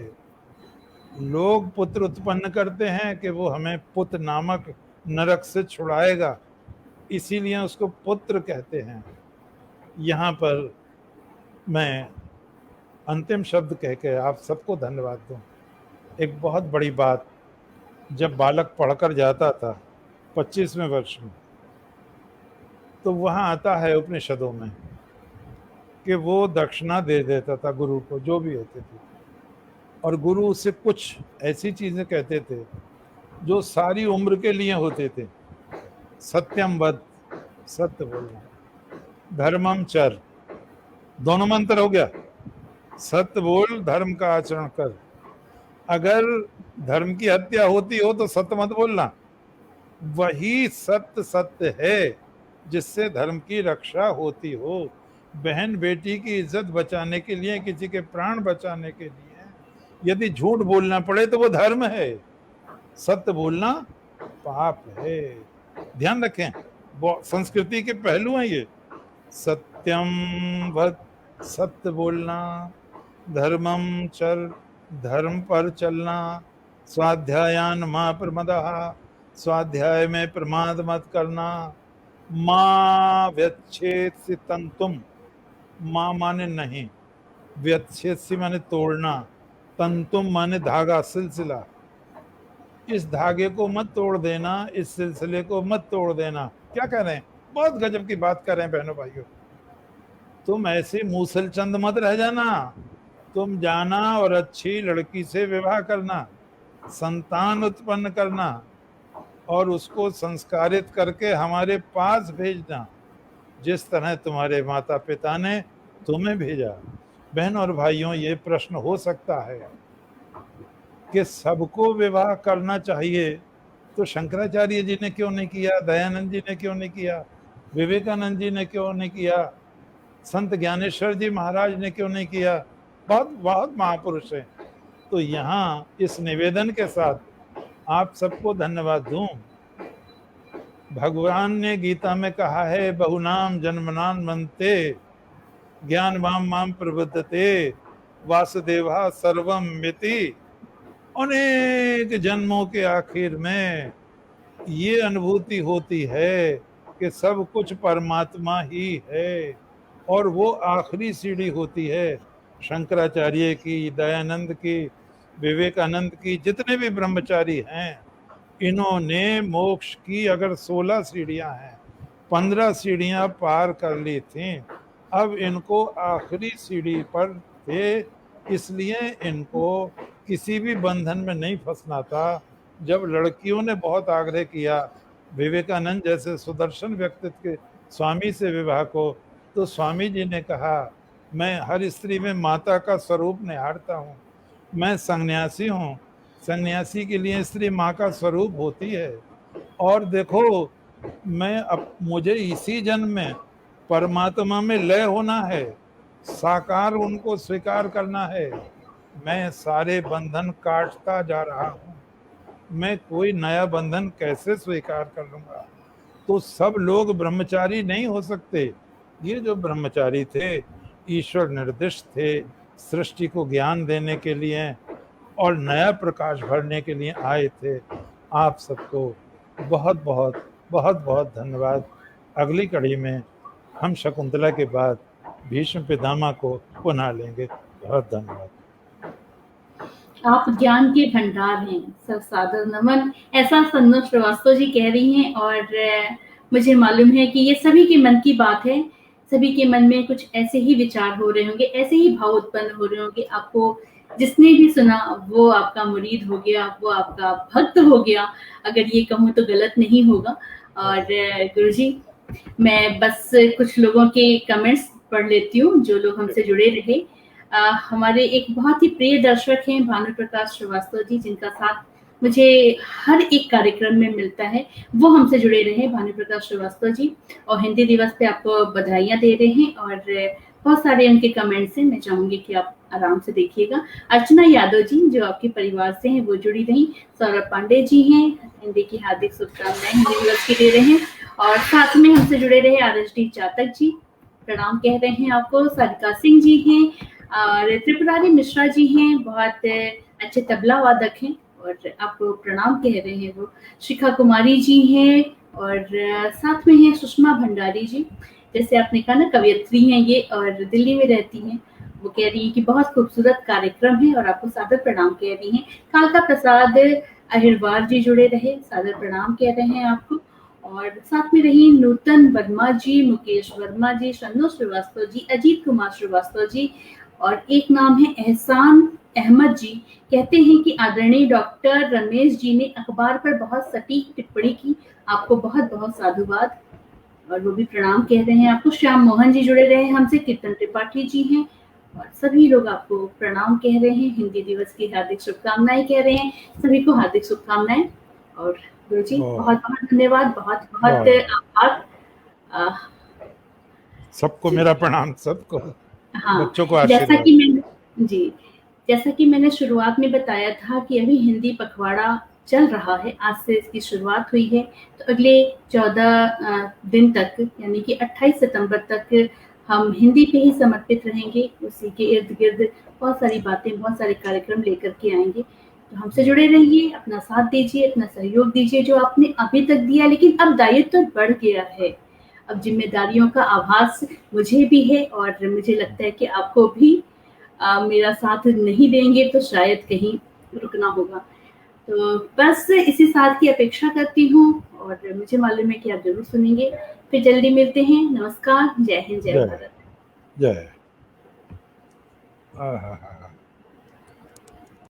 B: लोग पुत्र उत्पन्न करते हैं कि वो हमें पुत्र नामक नरक से छुड़ाएगा, इसीलिए उसको पुत्र कहते हैं। यहाँ पर मैं अंतिम शब्द कह के आप सबको धन्यवाद दूं। एक बहुत बड़ी बात, जब बालक पढ़कर जाता था 25वें वर्ष में, तो वहाँ आता है उपनिषदों में कि वो दक्षिणा दे देता था गुरु को, जो भी होते थे। और गुरु उससे कुछ ऐसी चीजें कहते थे जो सारी उम्र के लिए होते थे। सत्यम वद, सत्य बोलना, धर्मम चर, दोनों मंत्र हो गया। सत्य बोल, धर्म का आचरण कर। अगर धर्म की हत्या होती हो तो सत्य मत बोलना। वही सत्य सत्य है जिससे धर्म की रक्षा होती हो। बहन बेटी की इज्जत बचाने के लिए, किसी के प्राण बचाने के लिए यदि झूठ बोलना पड़े तो वो धर्म है, सत्य बोलना पाप है। ध्यान रखें, संस्कृति के पहलू हैं ये। सत्यम वद, सत्य बोलना, धर्मम चर, धर्म पर चलना, स्वाध्यायान मां प्रमदः, स्वाध्याय में प्रमाद मत करना, मां व्यच्छेदसि तंतुम, मां माने नहीं, व्यच्छेदसि माने तोड़ना, तंतुम माने धागा, सिलसिला। इस धागे को मत तोड़ देना, इस सिलसिले को मत तोड़ देना। क्या कह रहे हैं? बहुत गजब की बात कर रहे हैं बहनों भाइयों। तुम ऐसे मूसलचंद मत रह जाना, तुम जाना और अच्छी लड़की से विवाह करना, संतान उत्पन्न करना और उसको संस्कारित करके हमारे पास भेजना, जिस तरह तुम्हारे माता पिता ने तुम्हें भेजा। बहन और भाइयों, ये प्रश्न हो सकता है कि सबको विवाह करना चाहिए, तो शंकराचार्य जी ने क्यों नहीं किया, दयानंद जी ने क्यों नहीं किया, विवेकानंद जी ने क्यों नहीं किया, संत ज्ञानेश्वर जी महाराज ने क्यों नहीं किया? बहुत बहुत महापुरुष हैं। तो यहाँ इस निवेदन के साथ आप सबको धन्यवाद दूं। भगवान ने गीता में कहा है, बहुनाम जन्मनान मनते ज्ञान वाम माम प्रबुद्धते वासुदेवा सर्वम मिति। अनेक जन्मों के आखिर में ये अनुभूति होती है कि सब कुछ परमात्मा ही है, और वो आखिरी सीढ़ी होती है। शंकराचार्य की, दयानंद की, विवेकानंद की, जितने भी ब्रह्मचारी हैं, इन्होंने मोक्ष की अगर 16 सीढ़ियां हैं, 15 सीढ़ियां पार कर ली थी, अब इनको आखिरी सीढ़ी पर थे, इसलिए इनको किसी भी बंधन में नहीं फंसना था। जब लड़कियों ने बहुत आग्रह किया विवेकानंद जैसे सुदर्शन व्यक्तित्व के स्वामी से विवाह को, तो स्वामी जी ने कहा, मैं हर स्त्री में माता का स्वरूप निहारता हूँ, मैं सन्यासी हूँ, सन्यासी के लिए स्त्री माँ का स्वरूप होती है, और देखो मैं अब मुझे इसी जन्म में परमात्मा में लय होना है, साकार उनको स्वीकार करना है। मैं सारे बंधन काटता जा रहा हूँ, मैं कोई नया बंधन कैसे स्वीकार कर लूंगा। तो सब लोग ब्रह्मचारी नहीं हो सकते। ये जो ब्रह्मचारी थे ईश्वर निर्दिष्ट थे, सृष्टि को ज्ञान देने के लिए और नया प्रकाश भरने के लिए आए थे। आप सबको बहुत बहुत बहुत बहुत धन्यवाद। अगली कड़ी में हम शकुंतला के बाद भीष्म पितामह को पुनः लेंगे। बहुत धन्यवाद।
A: आप ज्ञान के भंडार हैं, सर सादर नमन, ऐसा संतोष श्रीवास्तव जी कह रही हैं। और मुझे मालूम है कि ये सभी के मन की बात है, सभी के मन में कुछ ऐसे ही विचार हो रहे होंगे, ऐसे ही भाव उत्पन्न हो रहे होंगे। आपको जिसने भी सुना वो आपका मुरीद हो गया, वो आपका भक्त हो गया, अगर ये कहूँ तो गलत नहीं होगा। और गुरुजी, मैं बस कुछ लोगों के कमेंट्स पढ़ लेती हूँ जो लोग हमसे जुड़े रहे। हमारे एक बहुत ही प्रिय दर्शक हैं भानु प्रकाश श्रीवास्तव जी, जिनका साथ मुझे हर एक कार्यक्रम में मिलता है, वो हमसे जुड़े रहे भानु प्रकाश श्रीवास्तव जी, और हिंदी दिवस पे आपको बधाइयां दे रहे हैं। और बहुत सारे उनके कमेंट्स हैं, मैं चाहूंगी कि आप आराम से देखिएगा। अर्चना यादव जी जो आपके परिवार से हैं वो जुड़ी रही, सौरभ पांडे जी हैं, हिंदी की हार्दिक शुभकामनाएं हिंदी दिवस की दे रहे हैं। और साथ में हमसे जुड़े रहे RSD चातक जी, प्रणाम कह रहे हैं आपको। सारिका सिंह जी हैं, और त्रिपुरारी मिश्रा जी हैं, बहुत अच्छे तबला वादक हैं और आपको प्रणाम कह रहे हैं वो। शिखा कुमारी जी हैं, और साथ में हैं सुषमा भंडारी जी, जैसे आपने कहा ना कवयित्री हैं ये, और दिल्ली में रहती हैं। वो कह रही है कि बहुत खूबसूरत कार्यक्रम है और आपको सादर प्रणाम कह रही हैं। कालका प्रसाद अहिरवार जी जुड़े रहे, सादर प्रणाम कह रहे हैं आपको। और साथ में रही नूतन वर्मा जी, मुकेश वर्मा जी, शन्नु श्रीवास्तव जी, अजीत कुमार श्रीवास्तव जी, और एक नाम है एहसान अहमद जी, कहते हैं कि आदरणीय डॉक्टर रमेश जी ने अखबार पर बहुत सटीक टिप्पणी की, आपको बहुत बहुत साधुवाद, और वो भी प्रणाम कह रहे हैं आपको। श्याम मोहन जी जुड़े रहे हमसे, कीर्तन त्रिपाठी जी हैं, और सभी लोग आपको प्रणाम कह रहे हैं, हिंदी दिवस की हार्दिक शुभकामनाएं कह रहे हैं, सभी को हार्दिक शुभकामनाएं। और गुरु जी बहुत बहुत धन्यवाद, बहुत बहुत आभार।
B: सबको मेरा प्रणाम, सबको।
A: हाँ,
B: बच्चों को आशीर्वाद।
A: जैसा कि मैंने शुरुआत में बताया था कि अभी हिंदी पखवाड़ा चल रहा है, आज से इसकी शुरुआत हुई है, तो अगले 14 दिन तक यानी कि 28 सितंबर तक हम हिंदी पे ही समर्पित रहेंगे। उसी के इर्द गिर्द बहुत सारी बातें, बहुत सारे कार्यक्रम लेकर के आएंगे। तो हमसे जुड़े रहिए, अपना साथ दीजिए, अपना सहयोग दीजिए जो आपने अभी तक दिया, लेकिन अब दायित्व बढ़ गया है, अब जिम्मेदारियों का आभास मुझे भी है, और मुझे लगता है कि आपको भी मेरा साथ नहीं देंगे तो शायद कहीं रुकना होगा। तो बस इसी साथ की अपेक्षा करती हूँ, और मुझे मालूम है कि आप जरूर सुनेंगे। फिर जल्दी मिलते हैं। नमस्कार, जय हिंद, जय भारत,
B: जय।